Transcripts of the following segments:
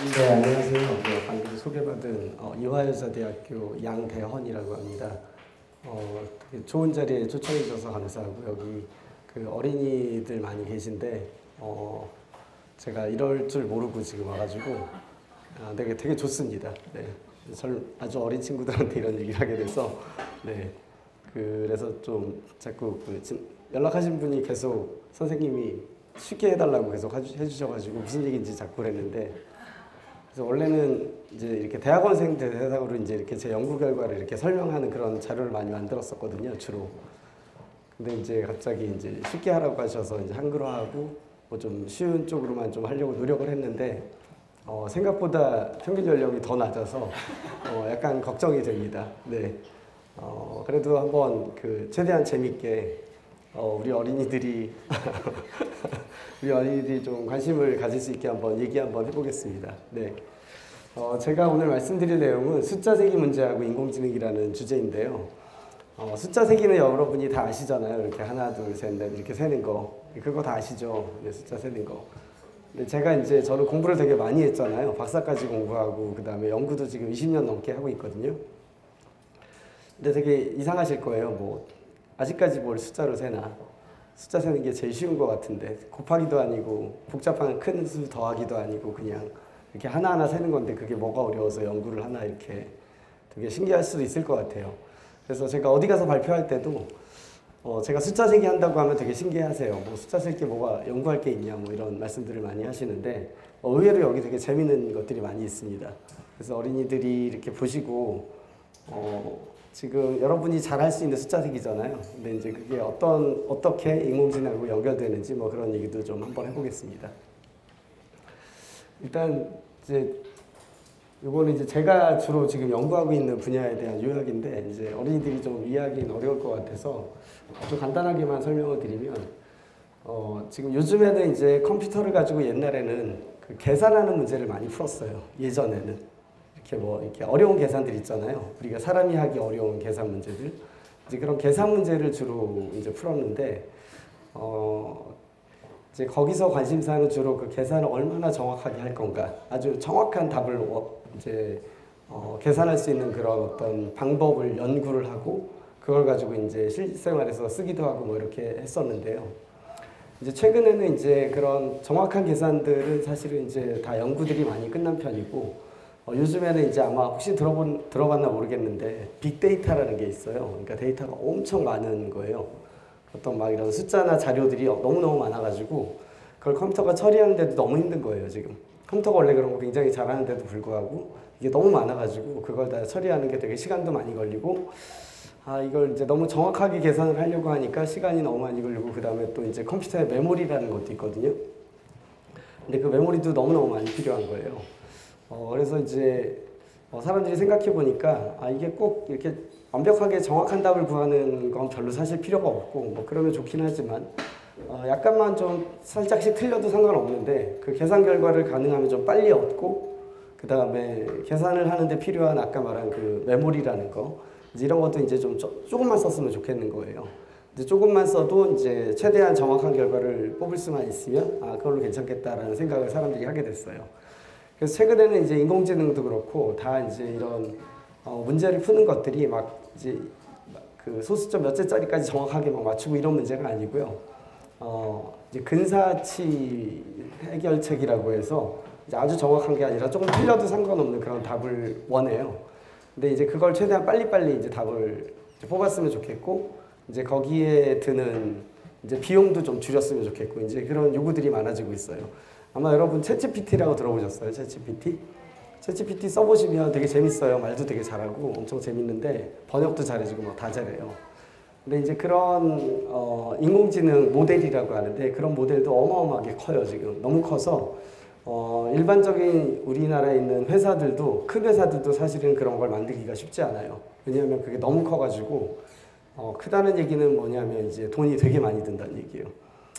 네, 안녕하세요. 방금 소개받은 이화여자대학교 양대헌이라고 합니다. 되게 좋은 자리에 초청해 주셔서 감사하고 여기 그 어린이들 많이 계신데 제가 이럴 줄 모르고 지금 와가지고 되게 좋습니다. 네, 아주 어린 친구들한테 이런 얘기를 하게 돼서 네, 그래서 좀 자꾸 연락하신 분이 계속 선생님이 쉽게 해달라고 계속 해주셔가지고 무슨 얘기인지 자꾸 그랬는데. 그래서 원래는 이제 이렇게 대학원생 대상으로 이제 이렇게 제 연구 결과를 이렇게 설명하는 그런 자료를 많이 만들었었거든요, 주로. 근데 이제 갑자기 이제 쉽게 하라고 하셔서 이제 한글화하고 뭐 좀 쉬운 쪽으로만 좀 하려고 노력을 했는데 생각보다 평균 연령이 더 낮아서 약간 걱정이 됩니다. 네. 그래도 한번 최대한 재밌게 우리 어린이들이 좀 관심을 가질 수 있게 한번 얘기 한번 해보겠습니다. 네. 제가 오늘 말씀드릴 내용은 숫자 세기 문제하고 인공지능이라는 주제인데요. 숫자 세기는 여러분이 다 아시잖아요. 이렇게 하나, 둘, 셋, 넷 이렇게 세는 거. 그거 다 아시죠? 네, 숫자 세는 거. 근데 저는 공부를 되게 많이 했잖아요. 박사까지 공부하고 그 다음에 연구도 지금 20년 넘게 하고 있거든요. 근데 되게 이상하실 거예요. 뭐 아직까지 뭘 숫자로 세나. 숫자 세는 게 제일 쉬운 것 같은데 곱하기도 아니고 복잡한 큰 수 더하기도 아니고 그냥 이렇게 하나하나 세는 건데 그게 뭐가 어려워서 연구를 하나 이렇게 되게 신기할 수도 있을 것 같아요. 그래서 제가 어디 가서 발표할 때도 제가 숫자 세기 한다고 하면 되게 신기해하세요. 뭐 숫자 셀 게 뭐가 연구할 게 있냐 뭐 이런 말씀들을 많이 하시는데 의외로 여기 되게 재밌는 것들이 많이 있습니다. 그래서 어린이들이 이렇게 보시고 지금 여러분이 잘 할 수 있는 숫자 세기잖아요. 근데 이제 그게 어떻게 인공지능하고 연결되는지 뭐 그런 얘기도 좀 한번 해보겠습니다. 일단 이거는 이제 제가 주로 지금 연구하고 있는 분야에 대한 요약인데 이제 어린이들이 좀 이해하기는 어려울 것 같아서 아주 간단하게만 설명을 드리면 지금 요즘에는 이제 컴퓨터를 가지고 옛날에는 그 계산하는 문제를 많이 풀었어요. 예전에는. 이렇게 어려운 계산들 있잖아요. 우리가 사람이 하기 어려운 계산 문제들. 이제 그런 계산 문제를 주로 이제 풀었는데, 이제 거기서 관심사는 주로 그 계산을 얼마나 정확하게 할 건가. 아주 정확한 답을 계산할 수 있는 그런 어떤 방법을 연구를 하고, 그걸 가지고 이제 실생활에서 쓰기도 하고 뭐 이렇게 했었는데요. 이제 최근에는 이제 그런 정확한 계산들은 사실은 이제 다 연구들이 많이 끝난 편이고, 요즘에는 이제 아마 혹시 들어봤나 모르겠는데 빅데이터라는 게 있어요. 그러니까 데이터가 엄청 많은 거예요. 어떤 막 이런 숫자나 자료들이 너무너무 많아가지고 그걸 컴퓨터가 처리하는데도 너무 힘든 거예요, 지금. 컴퓨터가 원래 그런 거 굉장히 잘하는데도 불구하고 이게 너무 많아가지고 그걸 다 처리하는 게 되게 시간도 많이 걸리고 이걸 이제 너무 정확하게 계산을 하려고 하니까 시간이 너무 많이 걸리고 그 다음에 또 이제 컴퓨터에 메모리라는 것도 있거든요. 근데 그 메모리도 너무너무 많이 필요한 거예요. 그래서 이제 사람들이 생각해 보니까 이게 꼭 이렇게 완벽하게 정확한 답을 구하는 건 별로 사실 필요가 없고 뭐 그러면 좋긴 하지만 약간만 좀 살짝씩 틀려도 상관없는데 그 계산 결과를 가능하면 좀 빨리 얻고 그 다음에 계산을 하는데 필요한 아까 말한 그 메모리라는 거 이제 이런 것도 이제 좀 조금만 썼으면 좋겠는 거예요. 이제 조금만 써도 이제 최대한 정확한 결과를 뽑을 수만 있으면 그걸로 괜찮겠다라는 생각을 사람들이 하게 됐어요. 그래서 최근에는 이제 인공지능도 그렇고 다 이제 이런 문제를 푸는 것들이 막 이제 그 소수점 몇 째짜리까지 정확하게 막 맞추고 이런 문제가 아니고요. 이제 근사치 해결책이라고 해서 이제 아주 정확한 게 아니라 조금 틀려도 상관없는 그런 답을 원해요. 근데 이제 그걸 최대한 빨리빨리 이제 답을 이제 뽑았으면 좋겠고 이제 거기에 드는 이제 비용도 좀 줄였으면 좋겠고 이제 그런 요구들이 많아지고 있어요. 아마 여러분 챗GPT라고 들어보셨어요? 챗GPT? 챗GPT 써보시면 되게 재밌어요. 말도 되게 잘하고 엄청 재밌는데 번역도 잘해주고 뭐 다 잘해요. 근데 이제 그런 인공지능 모델이라고 하는데 그런 모델도 어마어마하게 커요. 지금 너무 커서 일반적인 우리나라에 있는 회사들도 큰 회사들도 사실은 그런 걸 만들기가 쉽지 않아요. 왜냐하면 그게 너무 커가지고 크다는 얘기는 뭐냐면 이제 돈이 되게 많이 든다는 얘기예요.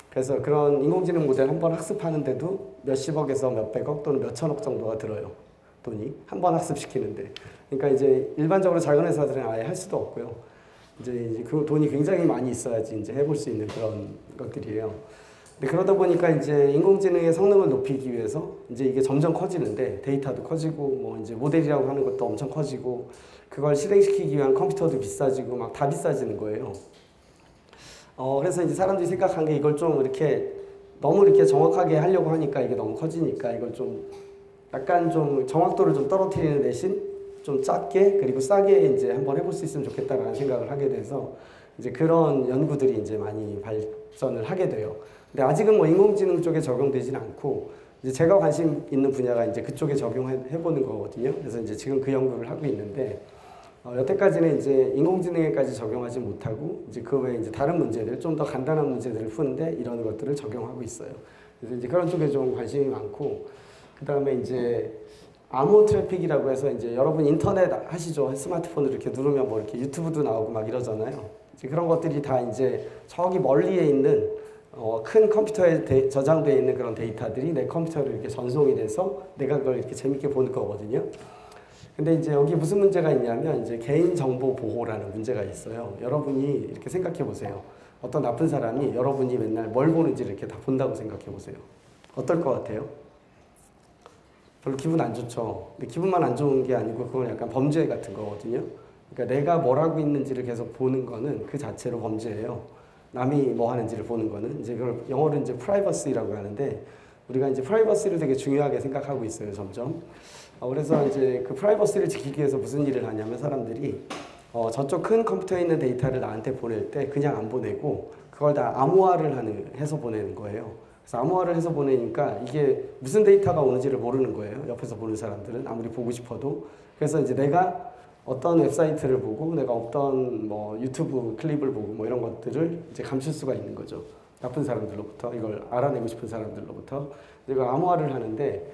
그래서 그런 인공지능 모델 한 번 학습하는데도 몇십억에서 몇백억 또는 몇천억 정도가 들어요. 돈이. 한 번 학습시키는데. 그러니까 이제 일반적으로 작은 회사들은 아예 할 수도 없고요. 이제 그 돈이 굉장히 많이 있어야지 이제 해볼 수 있는 그런 것들이에요. 근데 그러다 보니까 이제 인공지능의 성능을 높이기 위해서 이제 이게 점점 커지는데 데이터도 커지고 뭐 이제 모델이라고 하는 것도 엄청 커지고 그걸 실행시키기 위한 컴퓨터도 비싸지고 막 다 비싸지는 거예요. 그래서 이제 사람들이 생각한 게 이걸 좀 이렇게 너무 이렇게 정확하게 하려고 하니까 이게 너무 커지니까 이걸 좀 약간 좀 정확도를 좀 떨어뜨리는 대신 좀 작게 그리고 싸게 이제 한번 해볼 수 있으면 좋겠다라는 생각을 하게 돼서 이제 그런 연구들이 이제 많이 발전을 하게 돼요. 근데 아직은 뭐 인공지능 쪽에 적용되지는 않고 이제 제가 관심 있는 분야가 이제 그쪽에 적용해보는 거거든요. 그래서 이제 지금 그 연구를 하고 있는데 여태까지는 이제 인공지능에까지 적용하지 못하고 이제 그 외에 이제 다른 문제들 좀 더 간단한 문제들을 푸는데 이런 것들을 적용하고 있어요. 그래서 이제 그런 쪽에 좀 관심이 많고 그 다음에 이제 암호 트래픽이라고 해서 이제 여러분 인터넷 하시죠. 스마트폰으로 이렇게 누르면 뭐 이렇게 유튜브도 나오고 막 이러잖아요. 이제 그런 것들이 다 이제 저기 멀리에 있는 큰 컴퓨터에 저장되어 있는 그런 데이터들이 내 컴퓨터로 이렇게 전송이 돼서 내가 그걸 이렇게 재밌게 보는 거거든요. 근데 이제 여기 무슨 문제가 있냐면 이제 개인정보 보호라는 문제가 있어요. 여러분이 이렇게 생각해 보세요. 어떤 나쁜 사람이 여러분이 맨날 뭘 보는지 이렇게 다 본다고 생각해 보세요. 어떨 것 같아요? 별로 기분 안 좋죠. 근데 기분만 안 좋은 게 아니고 그건 약간 범죄 같은 거거든요. 그러니까 내가 뭘 하고 있는지를 계속 보는 거는 그 자체로 범죄예요. 남이 뭐 하는지를 보는 거는 이제 그걸 영어로 이제 프라이버시라고 하는데 우리가 이제 프라이버시를 되게 중요하게 생각하고 있어요, 점점. 그래서 이제 그 프라이버시를 지키기 위해서 무슨 일을 하냐면 사람들이 저쪽 큰 컴퓨터에 있는 데이터를 나한테 보낼 때 그냥 안 보내고 그걸 다 암호화를 해서 보내는 거예요. 그래서 암호화를 해서 보내니까 이게 무슨 데이터가 오는지를 모르는 거예요. 옆에서 보는 사람들은 아무리 보고 싶어도. 그래서 이제 내가 어떤 웹사이트를 보고 내가 어떤 뭐 유튜브 클립을 보고 뭐 이런 것들을 이제 감출 수가 있는 거죠. 나쁜 사람들로부터 이걸 알아내고 싶은 사람들로부터 이걸 암호화를 하는데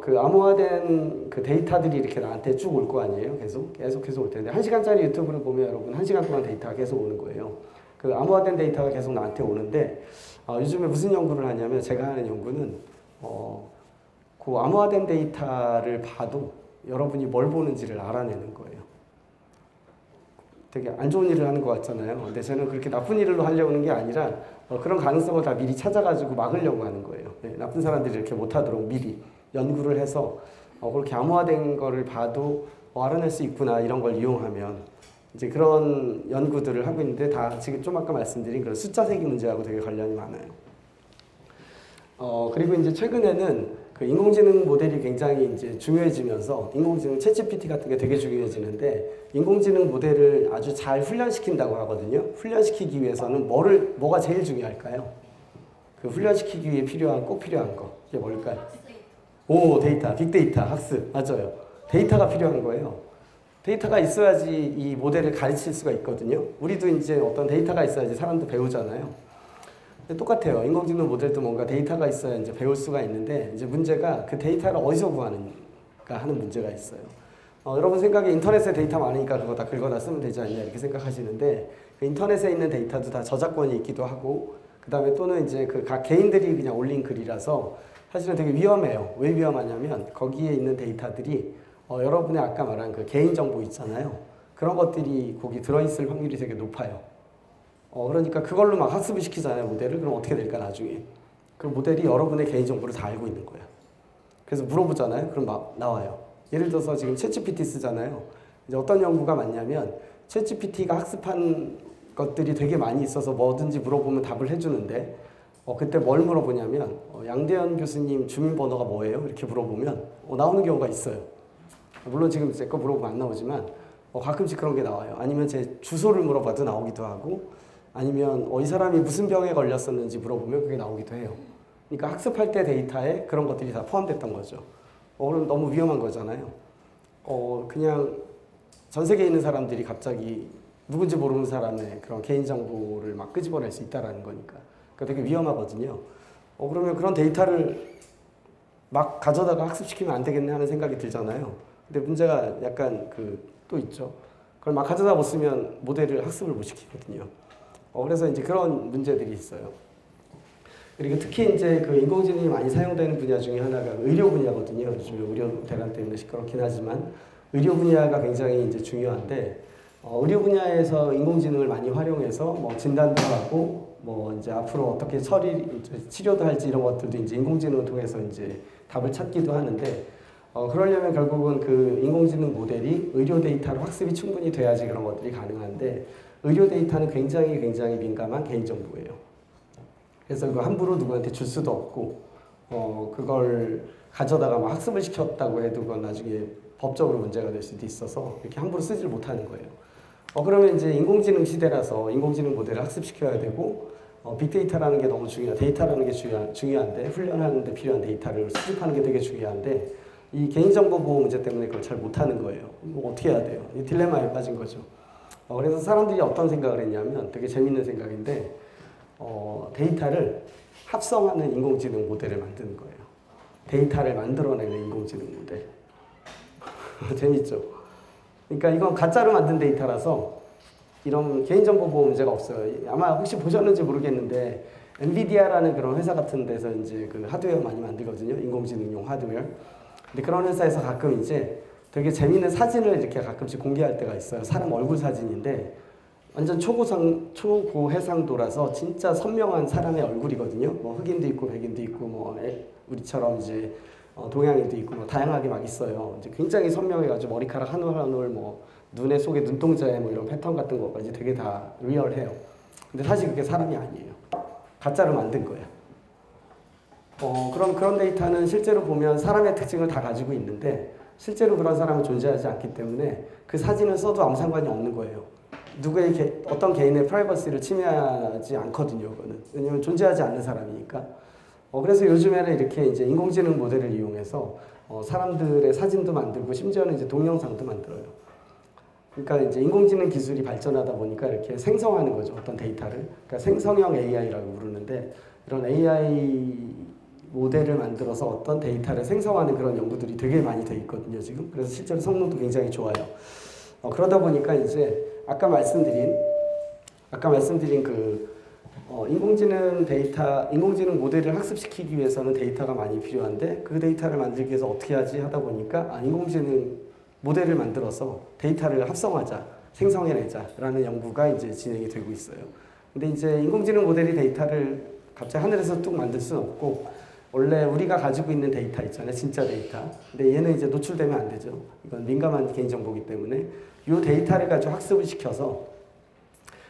그 암호화된 그 데이터들이 이렇게 나한테 쭉 올 거 아니에요. 계속 올 텐데 1시간짜리 유튜브를 보면 여러분 1시간 동안 데이터가 계속 오는 거예요. 그 암호화된 데이터가 계속 나한테 오는데 요즘에 무슨 연구를 하냐면 제가 하는 연구는 그 암호화된 데이터를 봐도 여러분이 뭘 보는지를 알아내는 거예요. 되게 안 좋은 일을 하는 것 같잖아요. 근데 저는 그렇게 나쁜 일로 하려고 하는 게 아니라 그런 가능성을 다 미리 찾아가지고 막으려고 하는 거예요. 네, 나쁜 사람들이 이렇게 못하도록 미리 연구를 해서 그렇게 암호화된 거를 봐도 알아낼 수 있구나 이런 걸 이용하면 이제 그런 연구들을 하고 있는데 다 지금 좀 아까 말씀드린 그런 숫자 세기 문제하고 되게 관련이 많아요. 그리고 이제 최근에는 그 인공지능 모델이 굉장히 이제 중요해지면서 인공지능 챗GPT 같은 게 되게 중요해지는데 인공지능 모델을 아주 잘 훈련시킨다고 하거든요. 훈련시키기 위해서는 뭐가 제일 중요할까요? 그 훈련시키기 위해 꼭 필요한 거. 이게 뭘까요? 오, 데이터, 빅데이터, 학습. 맞아요. 데이터가 필요한 거예요. 데이터가 있어야지 이 모델을 가르칠 수가 있거든요. 우리도 이제 어떤 데이터가 있어야지 사람도 배우잖아요. 똑같아요. 인공지능 모델도 뭔가 데이터가 있어야 이제 배울 수가 있는데 이제 문제가 그 데이터를 어디서 구하는가 하는 문제가 있어요. 여러분 생각에 인터넷에 데이터 많으니까 그거 다 긁어다 쓰면 되지 않냐 이렇게 생각하시는데 그 인터넷에 있는 데이터도 다 저작권이 있기도 하고 그 다음에 또는 이제 그 각 개인들이 그냥 올린 글이라서 사실은 되게 위험해요. 왜 위험하냐면 거기에 있는 데이터들이 여러분의 아까 말한 그 개인정보 있잖아요. 그런 것들이 거기 들어있을 확률이 되게 높아요. 그러니까 그걸로 막 학습을 시키잖아요, 모델을. 그럼 어떻게 될까, 나중에? 그럼 모델이 여러분의 개인정보를 다 알고 있는 거예요. 그래서 물어보잖아요. 그럼 막 나와요. 예를 들어서 지금 챗GPT 쓰잖아요. 이제 어떤 연구가 많냐면 챗GPT가 학습한 것들이 되게 많이 있어서 뭐든지 물어보면 답을 해주는데 그때 뭘 물어보냐면 양대현 교수님 주민번호가 뭐예요? 이렇게 물어보면 나오는 경우가 있어요. 물론 지금 제 거 물어보면 안 나오지만 가끔씩 그런 게 나와요. 아니면 제 주소를 물어봐도 나오기도 하고 아니면 이 사람이 무슨 병에 걸렸었는지 물어보면 그게 나오기도 해요. 그러니까 학습할 때 데이터에 그런 것들이 다 포함됐던 거죠. 그럼 너무 위험한 거잖아요. 그냥 전 세계에 있는 사람들이 갑자기 누군지 모르는 사람의 그런 개인정보를 막 끄집어낼 수 있다는 거니까. 그러니까 되게 위험하거든요. 그러면 그런 데이터를 막 가져다가 학습시키면 안 되겠네 하는 생각이 들잖아요. 근데 문제가 약간 또 있죠. 그걸 막 가져다 못 쓰면 모델을 학습을 못 시키거든요. 그래서 이제 그런 문제들이 있어요. 그리고 특히 이제 그 인공지능이 많이 사용되는 분야 중에 하나가 의료 분야거든요. 요즘 의료 대란 때문에 시끄럽긴 하지만 의료 분야가 굉장히 이제 중요한데 의료 분야에서 인공지능을 많이 활용해서 뭐 진단도 하고 뭐 이제 앞으로 어떻게 치료도 할지 이런 것들도 이제 인공지능을 통해서 이제 답을 찾기도 하는데 그러려면 결국은 그 인공지능 모델이 의료 데이터로 학습이 충분히 돼야지 그런 것들이 가능한데 의료 데이터는 굉장히 민감한 개인정보예요. 그래서 이거 함부로 누구한테 줄 수도 없고 그걸 가져다가 막 학습을 시켰다고 해도 그건 나중에 법적으로 문제가 될 수도 있어서 이렇게 함부로 쓰지를 못하는 거예요. 그러면 이제 인공지능 시대라서 인공지능 모델을 학습시켜야 되고 빅데이터라는 게 너무 데이터라는 게 중요한데 훈련하는 데 필요한 데이터를 수집하는 게 되게 중요한데 이 개인정보 보호 문제 때문에 그걸 잘 못하는 거예요. 어떻게 해야 돼요? 이 딜레마에 빠진 거죠. 그래서 사람들이 어떤 생각을 했냐면 되게 재밌는 생각인데 데이터를 합성하는 인공지능 모델을 만드는 거예요. 데이터를 만들어내는 인공지능 모델. 재밌죠? 그러니까 이건 가짜로 만든 데이터라서 이런 개인정보 보호 문제가 없어요. 아마 혹시 보셨는지 모르겠는데 엔비디아라는 그런 회사 같은 데서 이제 그 하드웨어 많이 만들거든요. 인공지능용 하드웨어. 근데 그런 회사에서 가끔 이제 되게 재밌는 사진을 이렇게 가끔씩 공개할 때가 있어요. 사람 얼굴 사진인데 완전 초고해상도라서 진짜 선명한 사람의 얼굴이거든요. 뭐 흑인도 있고 백인도 있고 뭐 우리처럼 이제 동양인도 있고 뭐 다양하게 막 있어요. 이제 굉장히 선명해가지고 머리카락 한 올 한 올 뭐 눈의 속에 눈동자에 뭐 이런 패턴 같은 것까지 되게 다 리얼해요. 근데 사실 그게 사람이 아니에요. 가짜로 만든 거예요. 그런 데이터는 실제로 보면 사람의 특징을 다 가지고 있는데 실제로 그런 사람은 존재하지 않기 때문에 그 사진을 써도 아무 상관이 없는 거예요. 누구의 어떤 개인의 프라이버시를 침해하지 않거든요. 그거는. 왜냐면 존재하지 않는 사람이니까. 그래서 요즘에는 이렇게 이제 인공지능 모델을 이용해서 사람들의 사진도 만들고 심지어는 이제 동영상도 만들어요. 그러니까 이제 인공지능 기술이 발전하다 보니까 이렇게 생성하는 거죠. 어떤 데이터를. 그러니까 생성형 AI라고 부르는데 이런 AI 모델을 만들어서 어떤 데이터를 생성하는 그런 연구들이 되게 많이 돼 있거든요, 지금. 그래서 실제로 성능도 굉장히 좋아요. 그러다 보니까 이제 아까 말씀드린 그 인공지능 모델을 학습시키기 위해서는 데이터가 많이 필요한데 그 데이터를 만들기 위해서 어떻게 하지 하다 보니까 인공지능 모델을 만들어서 데이터를 합성하자, 생성해내자라는 연구가 이제 진행이 되고 있어요. 근데 이제 인공지능 모델이 데이터를 갑자기 하늘에서 뚝 만들 수는 없고 원래 우리가 가지고 있는 데이터 있잖아요. 진짜 데이터. 근데 얘는 이제 노출되면 안 되죠. 이건 민감한 개인정보이기 때문에 이 데이터를 가지고 학습을 시켜서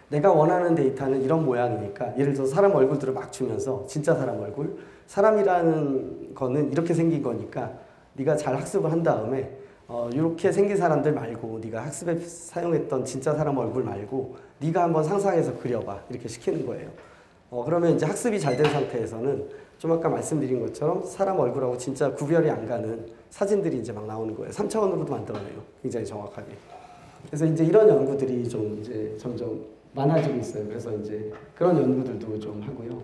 내가 원하는 데이터는 이런 모양이니까 예를 들어서 사람 얼굴들을 막 주면서 진짜 사람 얼굴 사람이라는 거는 이렇게 생긴 거니까 네가 잘 학습을 한 다음에 이렇게 생긴 사람들 말고 네가 학습에 사용했던 진짜 사람 얼굴 말고 네가 한번 상상해서 그려봐 이렇게 시키는 거예요. 그러면 이제 학습이 잘 된 상태에서는 좀 아까 말씀드린 것처럼 사람 얼굴하고 진짜 구별이 안 가는 사진들이 이제 막 나오는 거예요. 3차원으로도 만들어내요. 굉장히 정확하게. 그래서 이제 이런 연구들이 좀 이제 점점 많아지고 있어요. 그래서 이제 그런 연구들도 좀 하고요.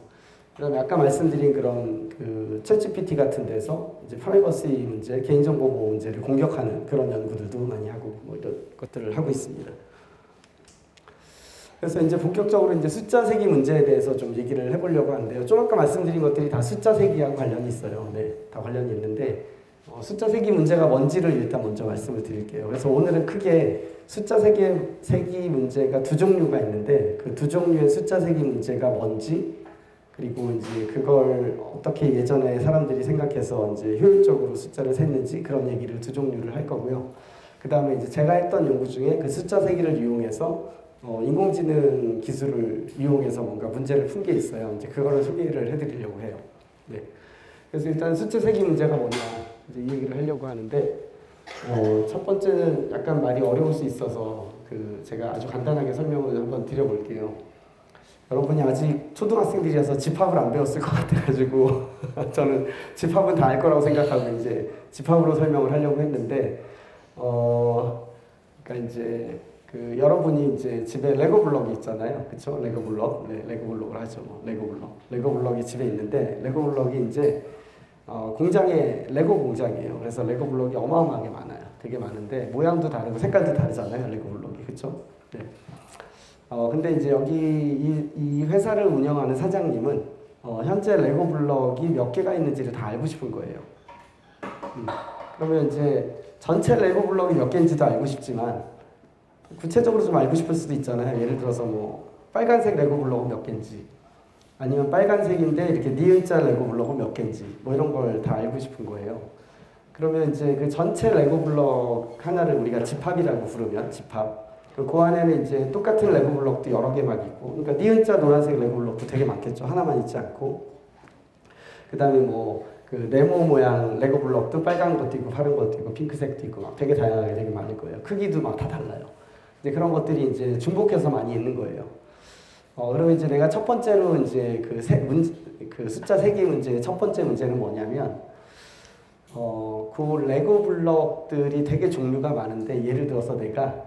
그다음에 아까 말씀드린 그런 그 챗GPT 같은 데서 이제 프라이버시 문제, 개인정보 보호 문제를 공격하는 그런 연구들도 많이 하고 뭐 이런 것들을 하고 있습니다. 그래서 이제 본격적으로 이제 숫자 세기 문제에 대해서 좀 얘기를 해보려고 하는데요. 좀 아까 말씀드린 것들이 다 숫자 세기하고 관련이 있어요. 네, 다 관련이 있는데 숫자 세기 문제가 뭔지를 일단 먼저 말씀을 드릴게요. 그래서 오늘은 크게 숫자 세기 문제가 두 종류가 있는데 그 두 종류의 숫자 세기 문제가 뭔지 그리고 이제 그걸 어떻게 예전에 사람들이 생각해서 이제 효율적으로 숫자를 셌는지 그런 얘기를 두 종류를 할 거고요. 그 다음에 이제 제가 했던 연구 중에 그 숫자 세기를 이용해서 인공지능 기술을 이용해서 뭔가 문제를 푼 게 있어요. 이제 그거를 소개를 해드리려고 해요. 네. 그래서 일단 숫자 세기 문제가 뭐냐 이제 이 얘기를 하려고 하는데 첫 번째는 약간 말이 어려울 수 있어서 제가 아주 간단하게 설명을 한번 드려볼게요. 여러분이 아직 초등학생들이라서 집합을 안 배웠을 것 같아가지고 저는 집합은 다 알 거라고 생각하고 이제 집합으로 설명을 하려고 했는데 그러니까 이제 여러분이 이제 집에 레고 블럭이 있잖아요. 그쵸? 레고 블럭. 네, 레고 블럭을 하죠. 레고 블럭. 레고 블럭이 집에 있는데, 레고 블럭이 이제, 레고 공장이에요. 그래서 레고 블럭이 어마어마하게 많아요. 되게 많은데, 모양도 다르고 색깔도 다르잖아요. 레고 블럭이. 그쵸? 네. 근데 이제 여기 이 회사를 운영하는 사장님은, 현재 레고 블럭이 몇 개가 있는지를 다 알고 싶은 거예요. 그러면 이제 전체 레고 블럭이 몇 개인지도 알고 싶지만, 구체적으로 좀 알고 싶을 수도 있잖아요. 예를 들어서 뭐 빨간색 레고 블록은 몇 개인지 아니면 빨간색인데 이렇게 니은자 레고 블록은 몇 개인지 뭐 이런 걸 다 알고 싶은 거예요. 그러면 이제 그 전체 레고 블록 하나를 우리가 집합이라고 부르면 집합. 그 안에는 이제 똑같은 레고 블록도 여러 개 막 있고, 그러니까 니은자 노란색 레고 블록도 되게 많겠죠. 하나만 있지 않고. 그 다음에 뭐 그 네모 모양 레고 블록도 빨간 것도 있고 파란 것도 있고 핑크색도 있고 막 되게 다양하게 되게 많을 거예요. 크기도 막 다 달라요. 이제 그런 것들이 이제 중복해서 많이 있는 거예요. 그러면 이제 내가 첫 번째로 이제 그 숫자 세기 문제의 첫 번째 문제는 뭐냐면, 그 레고 블록들이 되게 종류가 많은데, 예를 들어서 내가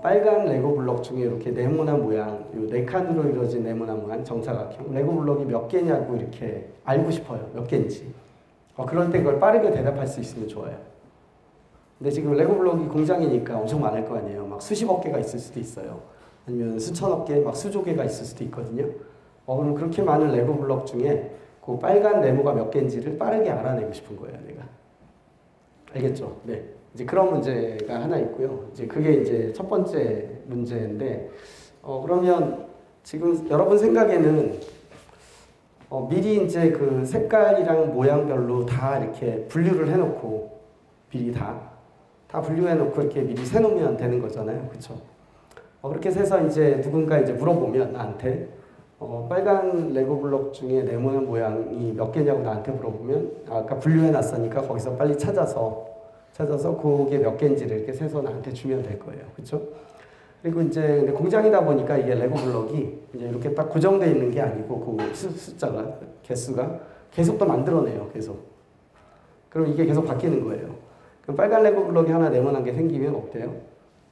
빨간 레고 블록 중에 이렇게 네모난 모양, 요 네 칸으로 이루어진 네모난 모양 정사각형 레고 블록이 몇 개냐고 이렇게 알고 싶어요. 몇 개인지. 그럴 때 그걸 빠르게 대답할 수 있으면 좋아요. 근데 지금 레고 블록이 공장이니까 엄청 많을 거 아니에요. 막 수십억 개가 있을 수도 있어요. 아니면 수천억 개, 막 수조 개가 있을 수도 있거든요. 그럼 그렇게 많은 레고 블록 중에 그 빨간 네모가 몇 개인지를 빠르게 알아내고 싶은 거예요, 내가. 알겠죠? 네. 이제 그런 문제가 하나 있고요. 이제 그게 이제 첫 번째 문제인데, 그러면 지금 여러분 생각에는 미리 이제 그 색깔이랑 모양별로 다 이렇게 분류를 해놓고 미리 다 분류해놓고 이렇게 미리 세놓으면 되는 거잖아요, 그렇죠? 그렇게 해서 이제 누군가 이제 물어보면 나한테 빨간 레고 블록 중에 네모난 모양이 몇 개냐고 나한테 물어보면 아까 분류해놨으니까 거기서 빨리 찾아서 그게 몇 개인지를 이렇게 세서 나한테 주면 될 거예요. 그렇죠? 그리고 이제 근데 공장이다 보니까 이게 레고 블록이 이제 이렇게 딱 고정되어 있는 게 아니고 그 숫자가 개수가 계속 또 만들어내요. 계속. 그럼 이게 계속 바뀌는 거예요. 그럼 빨간 레고 블록이 하나 네모난 게 생기면 어때요?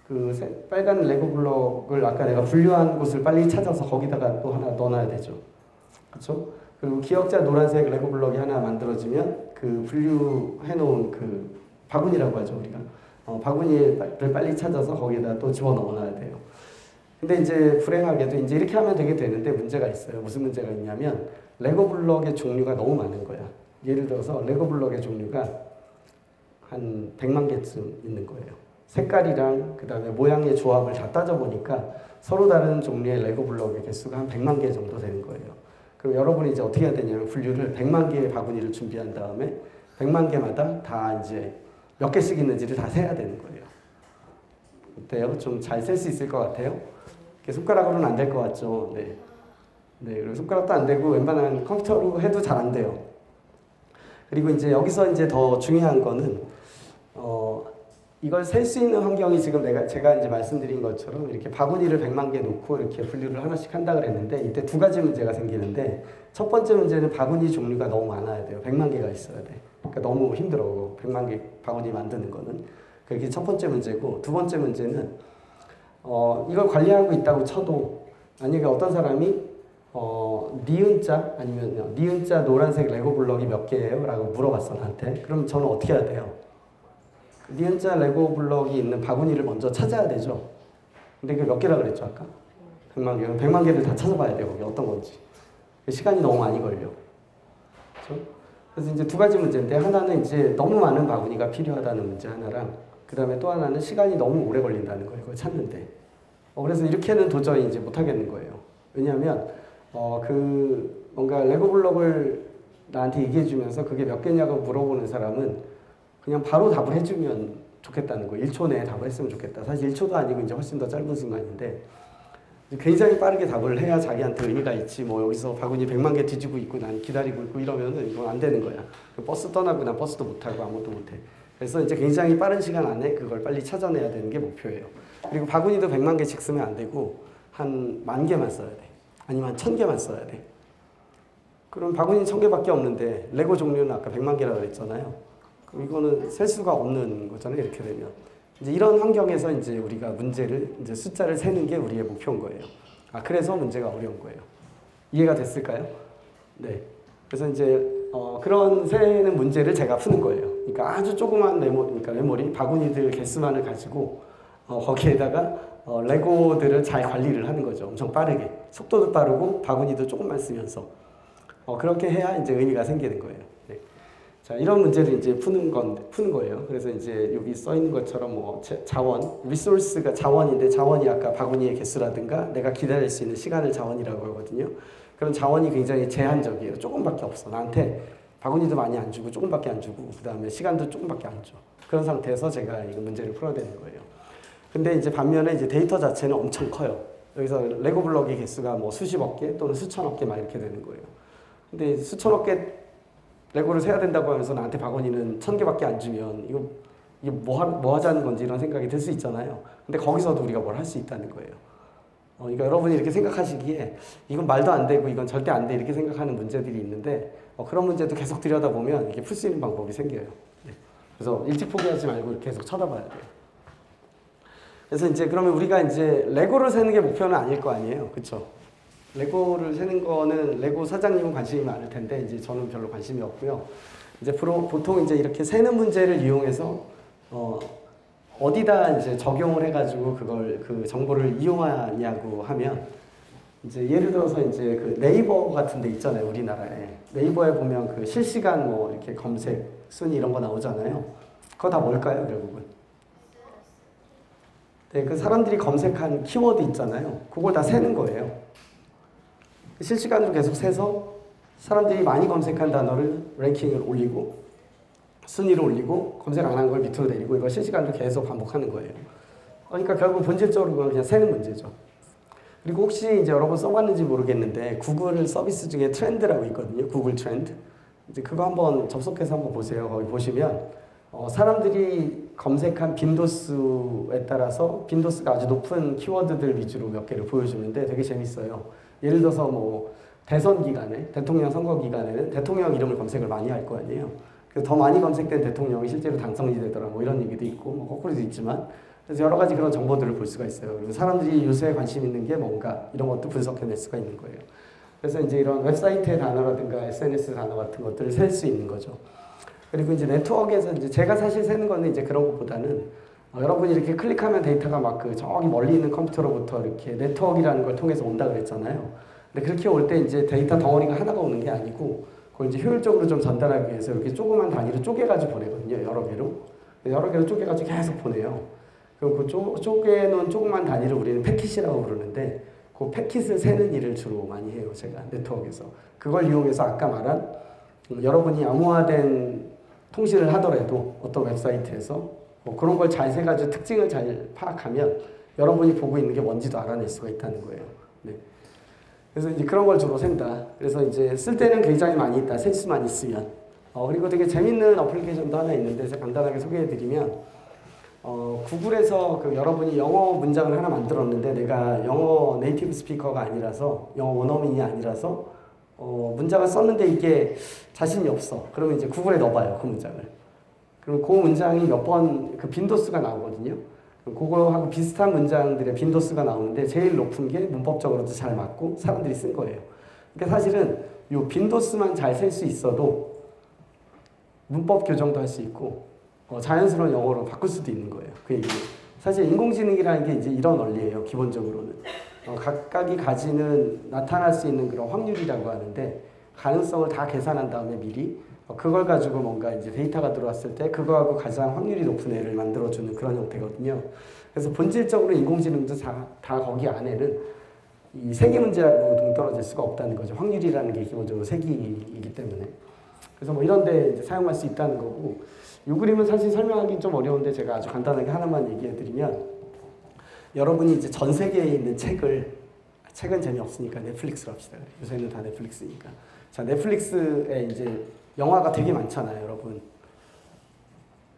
그 빨간 레고 블록을 아까 내가 분류한 곳을 빨리 찾아서 거기다가 또 하나 넣어놔야 되죠. 그렇죠? 그리고 기역자 노란색 레고 블록이 하나 만들어지면 그 분류해놓은 그 바구니라고 하죠, 우리가. 바구니를 빨리 찾아서 거기다 또 집어넣어놔야 돼요. 근데 이제 불행하게도 이제 이렇게 하면 되게 되는데 문제가 있어요. 무슨 문제가 있냐면 레고 블록의 종류가 너무 많은 거야. 예를 들어서 레고 블록의 종류가 한 100만 개쯤 있는 거예요. 색깔이랑 그 다음에 모양의 조합을 다 따져보니까 서로 다른 종류의 레고 블록의 개수가 한 100만 개 정도 되는 거예요. 그럼 여러분이 이제 어떻게 해야 되냐면 분류를 100만 개의 바구니를 준비한 다음에 100만 개마다 다 이제 몇 개씩 있는지를 다 세야 되는 거예요. 어때요? 좀 잘 셀 수 있을 것 같아요? 이렇게 손가락으로는 안 될 것 같죠? 네. 네, 그리고 손가락도 안 되고 웬만한 컴퓨터로 해도 잘 안 돼요. 그리고 이제 여기서 이제 더 중요한 거는 이걸 셀 수 있는 환경이 지금 제가 이제 말씀드린 것처럼 이렇게 바구니를 100만 개 놓고 이렇게 분류를 하나씩 한다 그랬는데 이때 두 가지 문제가 생기는데 첫 번째 문제는 바구니 종류가 너무 많아야 돼요. 100만 개가 있어야 돼. 그러니까 너무 힘들어. 100만 개 바구니 만드는 거는. 그게 첫 번째 문제고 두 번째 문제는 이걸 관리하고 있다고 쳐도 만약에 어떤 사람이 니은자 아니면 니은자 노란색 레고 블록이 몇 개예요? 라고 물어봤어 나한테. 그럼 저는 어떻게 해야 돼요? 니은자 레고 블록이 있는 바구니를 먼저 찾아야 되죠. 근데 그게 몇 개라 그랬죠 아까? 100만 개. 100만 개를 다 찾아봐야 돼요. 거기 어떤 건지. 시간이 너무 많이 걸려. 그렇죠? 그래서 이제 두 가지 문제인데 하나는 이제 너무 많은 바구니가 필요하다는 문제 하나랑 그 다음에 또 하나는 시간이 너무 오래 걸린다는 거예요. 그걸 찾는데. 그래서 이렇게는 도저히 이제 못 하겠는 거예요. 왜냐하면 뭔가 레고 블록을 나한테 얘기해 주면서 그게 몇 개냐고 물어보는 사람은 그냥 바로 답을 해주면 좋겠다는 거예요. 1초 내에 답을 했으면 좋겠다. 사실 1초도 아니고 이제 훨씬 더 짧은 순간인데 굉장히 빠르게 답을 해야 자기한테 의미가 있지. 뭐 여기서 바구니 100만 개 뒤지고 있고 난 기다리고 있고 이러면은 이건 안 되는 거야. 버스 떠나고 난 버스도 못 타고 아무것도 못 해. 그래서 이제 굉장히 빠른 시간 안에 그걸 빨리 찾아내야 되는 게 목표예요. 그리고 바구니도 100만 개씩 쓰면 안 되고 한 10,000개만 써야 돼. 아니면 한 1000개만 써야 돼. 그럼 바구니 1000개밖에 없는데 레고 종류는 아까 100만 개라고 그랬잖아요. 그럼 이거는 셀 수가 없는 거잖아요. 이렇게 되면. 이제 이런 환경에서 이제 우리가 문제를 이제 숫자를 세는 게 우리의 목표인 거예요. 그래서 문제가 어려운 거예요. 이해가 됐을까요? 네. 그래서 이제 그런 세는 문제를 제가 푸는 거예요. 그러니까 아주 조그만 메모리 바구니들 개수만을 가지고 거기에다가 레고들을 잘 관리를 하는 거죠. 엄청 빠르게. 속도도 빠르고 바구니도 조금만 쓰면서. 그렇게 해야 이제 의미가 생기는 거예요. 네. 자, 이런 문제를 이제 푸는 거예요. 그래서 이제 여기 써 있는 것처럼 뭐 자원, 리소스가 자원인데 자원이 아까 바구니의 개수라든가 내가 기다릴 수 있는 시간을 자원이라고 하거든요. 그런 자원이 굉장히 제한적이에요. 조금밖에 없어. 나한테 바구니도 많이 안 주고 조금밖에 안 주고 그 다음에 시간도 조금밖에 안 줘. 그런 상태에서 제가 이 문제를 풀어야 되는 거예요. 근데 이제 반면에 이제 데이터 자체는 엄청 커요. 여기서 레고 블럭의 개수가 뭐 수십억 개 또는 수천억 개 막 이렇게 되는 거예요. 근데 수천억 개 레고를 세야 된다고 하면서 나한테 바구니는 1000개밖에 안 주면 이게 뭐 하자는 건지 이런 생각이 들 수 있잖아요. 근데 거기서도 우리가 뭘 할 수 있다는 거예요. 그러니까 여러분이 이렇게 생각하시기에 이건 말도 안 되고 이건 절대 안 돼 이렇게 생각하는 문제들이 있는데 그런 문제도 계속 들여다보면 이게 풀 수 있는 방법이 생겨요. 그래서 일찍 포기하지 말고 이렇게 계속 쳐다봐야 돼요. 그래서 이제 그러면 우리가 이제 레고를 세는 게 목표는 아닐 거 아니에요. 그렇죠? 레고를 세는 거는 레고 사장님은 관심이 많을 텐데 이제 저는 별로 관심이 없고요. 이제 보통 이제 이렇게 세는 문제를 이용해서 어디다 이제 적용을 해가지고 그 정보를 이용하냐고 하면 이제 예를 들어서 이제 그 네이버 같은 데 있잖아요. 우리나라에. 네이버에 보면 그 실시간 뭐 이렇게 검색 순위 이런 거 나오잖아요. 그거 다 뭘까요, 결국은? 네, 그 사람들이 검색한 키워드 있잖아요. 그걸 다 세는 거예요. 실시간으로 계속 세서 사람들이 많이 검색한 단어를 랭킹을 올리고 순위를 올리고 검색 안 한 걸 밑으로 내리고 이걸 실시간으로 계속 반복하는 거예요. 그러니까 결국 본질적으로 그냥 세는 문제죠. 그리고 혹시 이제 여러분 써봤는지 모르겠는데 구글 서비스 중에 트렌드라고 있거든요. 구글 트렌드. 이제 그거 한번 접속해서 한번 보세요. 거기 보시면 사람들이 검색한 빈도수에 따라서 빈도수가 아주 높은 키워드들 위주로 몇 개를 보여주는데 되게 재밌어요. 예를 들어서 뭐 대선 기간에 대통령 선거 기간에는 대통령 이름을 검색을 많이 할 거 아니에요. 그래서 더 많이 검색된 대통령이 실제로 당선이 되더라 뭐 이런 얘기도 있고 뭐 거꾸로도 있지만 그래서 여러 가지 그런 정보들을 볼 수가 있어요. 그리고 사람들이 요새 관심 있는 게 뭔가 이런 것도 분석해낼 수가 있는 거예요. 그래서 이제 이런 웹사이트의 단어라든가 SNS 단어 같은 것들을 셀 수 있는 거죠. 그리고 이제 네트워크에서 이제 제가 사실 세는 거는 이제 그런 것보다는 여러분이 이렇게 클릭하면 데이터가 막 그 저기 멀리 있는 컴퓨터로부터 이렇게 네트워크라는 걸 통해서 온다 그랬잖아요. 근데 그렇게 올 때 이제 데이터 덩어리가 하나가 오는 게 아니고 그걸 이제 효율적으로 좀 전달하기 위해서 이렇게 조그만 단위로 쪼개가지고 보내거든요. 여러 개로. 여러 개로 쪼개가지고 계속 보내요. 그럼 그 쪼개놓은 조그만 단위를 우리는 패킷이라고 부르는데 그 패킷을 세는 일을 주로 많이 해요. 제가 네트워크에서. 그걸 이용해서 아까 말한 여러분이 암호화된 통신을 하더라도 어떤 웹사이트에서 뭐 그런 걸 잘 세가지고 특징을 잘 파악하면 여러분이 보고 있는 게 뭔지도 알아낼 수가 있다는 거예요. 네. 그래서 이제 그런 걸 주로 센다. 그래서 이제 쓸 때는 굉장히 많이 있다. 셀 수만 있으면. 그리고 되게 재밌는 어플리케이션도 하나 있는데 제가 간단하게 소개해드리면 구글에서 그 여러분이 영어 문장을 하나 만들었는데 내가 영어 네이티브 스피커가 아니라서 영어 원어민이 아니라서 문장을 썼는데 이게 자신이 없어. 그러면 이제 구글에 넣어봐요. 그 문장을. 그럼 그 문장이 몇 번 그 빈도수가 나오거든요. 그거하고 비슷한 문장들의 빈도수가 나오는데 제일 높은 게 문법적으로도 잘 맞고 사람들이 쓴 거예요. 그러니까 사실은 이 빈도수만 잘 셀 수 있어도 문법 교정도 할 수 있고 자연스러운 영어로 바꿀 수도 있는 거예요. 그 얘기는. 사실 인공지능이라는 게 이제 이런 원리예요. 기본적으로는. 각각이 가지는 나타날 수 있는 그런 확률이라고 하는데 가능성을 다 계산한 다음에 미리 그걸 가지고 뭔가 이제 데이터가 들어왔을 때 그거하고 가장 확률이 높은 애를 만들어주는 그런 형태거든요. 그래서 본질적으로 인공지능도 다 거기 안에는 이 세기 문제하고 동떨어질 수가 없다는 거죠. 확률이라는 게 기본적으로 세기이기 때문에. 그래서 뭐 이런 데 이제 사용할 수 있다는 거고 이 그림은 사실 설명하기 좀 어려운데 제가 아주 간단하게 하나만 얘기해 드리면 여러분이 이제 전 세계에 있는 책은 재미없으니까 넷플릭스로 합시다. 요새는 다 넷플릭스니까. 자, 넷플릭스에 이제 영화가 되게 많잖아요, 여러분.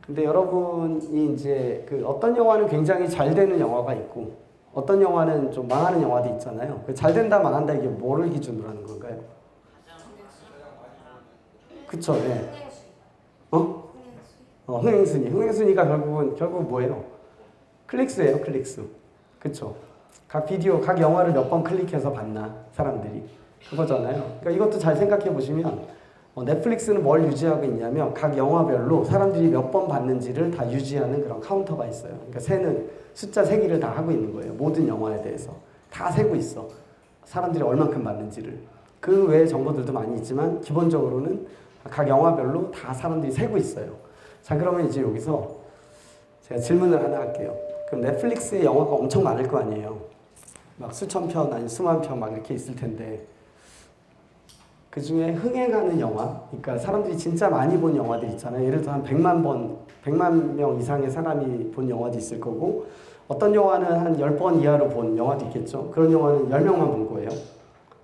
근데 여러분이 이제 그 어떤 영화는 굉장히 잘 되는 영화가 있고 어떤 영화는 좀 망하는 영화도 있잖아요. 잘 된다, 망한다 이게 뭐를 기준으로 하는 건가요? 그쵸, 네. 흥행순위. 흥행순위가 결국 뭐예요? 클릭수예요, 클릭수. 그쵸? 각 영화를 몇 번 클릭해서 봤나, 사람들이. 그거잖아요. 그러니까 이것도 잘 생각해 보시면 넷플릭스는 뭘 유지하고 있냐면 각 영화별로 사람들이 몇 번 봤는지를 다 유지하는 그런 카운터가 있어요. 그러니까 숫자 세기를 다 하고 있는 거예요. 모든 영화에 대해서. 다 세고 있어. 사람들이 얼만큼 봤는지를. 그 외의 정보들도 많이 있지만 기본적으로는 각 영화별로 다 사람들이 세고 있어요. 자, 그러면 이제 여기서 제가 질문을 하나 할게요. 그럼 넷플릭스에 영화가 엄청 많을 거 아니에요. 막 수천 편, 아니 수만 편 막 이렇게 있을 텐데 그 중에 흥행하는 영화, 그러니까 사람들이 진짜 많이 본 영화들 있잖아요. 예를 들어 한 100만 명 이상의 사람이 본 영화도 있을 거고, 어떤 영화는 한 10번 이하로 본 영화도 있겠죠. 그런 영화는 10명만 본 거예요.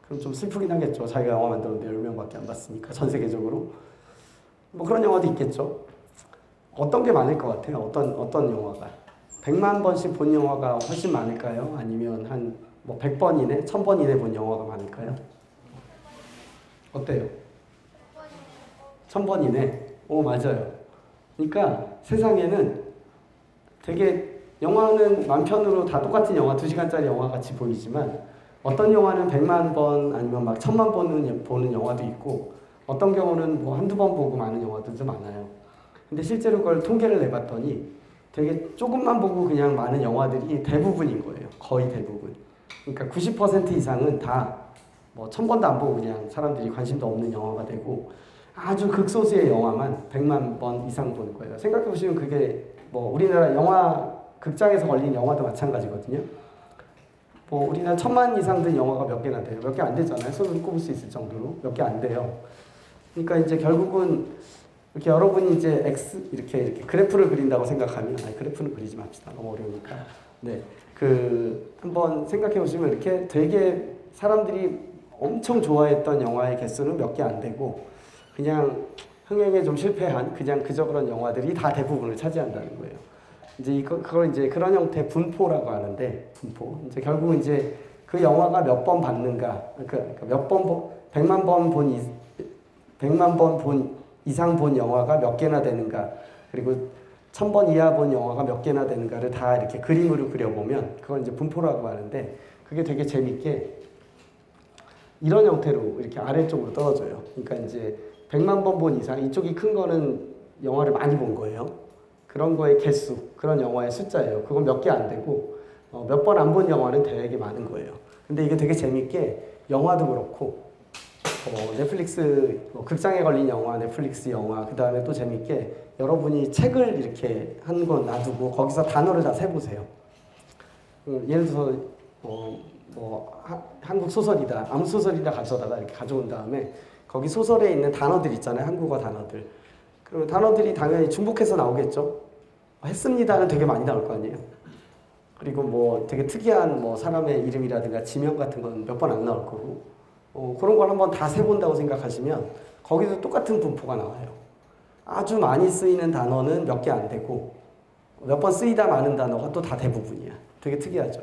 그럼 좀 슬프긴 하겠죠. 자기가 영화 만들었는데 10명밖에 안 봤으니까, 전 세계적으로. 뭐 그런 영화도 있겠죠. 어떤 게 많을 것 같아요? 어떤 영화가? 100만 번씩 본 영화가 훨씬 많을까요? 아니면 한 뭐 100번 이내, 1000번 이내 본 영화가 많을까요? 어때요? 1000번 이내? 오, 맞아요. 그러니까 세상에는 되게 영화는 만편으로 다 똑같은 영화, 2시간짜리 영화 같이 보이지만 어떤 영화는 100만 번 아니면 막 1000만 번 보는 영화도 있고, 어떤 경우는 뭐 한두 번 보고 마는 영화들도 많아요. 근데 실제로 그걸 통계를 내봤더니 되게 조금만 보고 그냥 많은 영화들이 대부분인 거예요. 거의 대부분. 그러니까 90% 이상은 다 뭐 1000번도 안 보고 그냥 사람들이 관심도 없는 영화가 되고, 아주 극소수의 영화만 100만 번 이상 보는 거예요. 생각해보시면 그게 뭐 우리나라 영화 극장에서 걸린 영화도 마찬가지거든요. 뭐 우리나라 1000만 이상 된 영화가 몇 개나 돼요? 몇 개 안 되잖아요. 손으로 꼽을 수 있을 정도로 몇 개 안 돼요. 그러니까 이제 결국은 이렇게 여러분이 이제 이렇게 그래프를 그린다고 생각하면, 그래프는 그리지 맙시다. 너무 어려우니까. 네, 한번 생각해 보시면 이렇게 되게 사람들이 엄청 좋아했던 영화의 개수는 몇 개 안 되고, 그냥 흥행에 좀 실패한 그저 그런 영화들이 다 대부분을 차지한다는 거예요. 이제 그걸 이제 그런 형태 분포라고 하는데, 분포. 이제 결국은 이제 그 영화가 몇 번 봤는가, 그러니까 몇 번 100만 번 이상 본 영화가 몇 개나 되는가, 그리고 1000번 이하 본 영화가 몇 개나 되는가를 다 이렇게 그림으로 그려보면 그걸 이제 분포라고 하는데, 그게 되게 재밌게 이런 형태로 이렇게 아래쪽으로 떨어져요. 그러니까 이제 100만 번 본 이상, 이쪽이 큰 거는 영화를 많이 본 거예요. 그런 거의 개수, 그런 영화의 숫자예요. 그건 몇 개 안 되고, 몇 번 안 본 영화는 되게 많은 거예요. 근데 이게 되게 재밌게 영화도 그렇고, 넷플릭스, 극장에 걸린 영화, 넷플릭스 영화, 그 다음에 또 재밌게 여러분이 책을 이렇게 한 권 놔두고 거기서 단어를 다 세보세요. 예를 들어서 한국 소설이다, 아무 소설이다 가져다가 이렇게 가져온 다음에 거기 소설에 있는 단어들 있잖아요. 한국어 단어들. 그리고 단어들이 당연히 중복해서 나오겠죠. 했습니다는 되게 많이 나올 거 아니에요. 그리고 뭐 되게 특이한 뭐 사람의 이름이라든가 지명 같은 건 몇 번 안 나올 거고, 그런 걸 한번 다 세본다고 생각하시면 거기도 똑같은 분포가 나와요. 아주 많이 쓰이는 단어는 몇 개 안 되고, 몇 번 쓰이다 마는 단어가 또 다 대부분이야. 되게 특이하죠.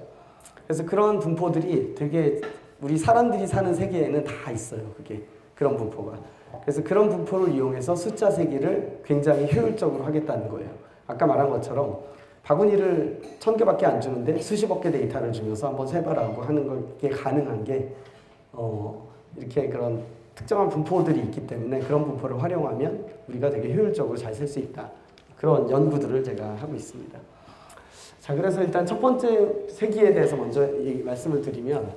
그래서 그런 분포들이 되게 우리 사람들이 사는 세계에는 다 있어요. 그게 그런 분포가. 그래서 그런 분포를 이용해서 숫자 세기를 굉장히 효율적으로 하겠다는 거예요. 아까 말한 것처럼 바구니를 1000개밖에 안 주는데 수십억 개 데이터를 주면서 한번 세봐라고 하는 게 가능한 게 이렇게 그런 특정한 분포들이 있기 때문에 그런 분포를 활용하면 우리가 되게 효율적으로 잘 셀 수 있다. 그런 연구들을 제가 하고 있습니다. 자, 그래서 일단 첫 번째 세기에 대해서 먼저 말씀을 드리면,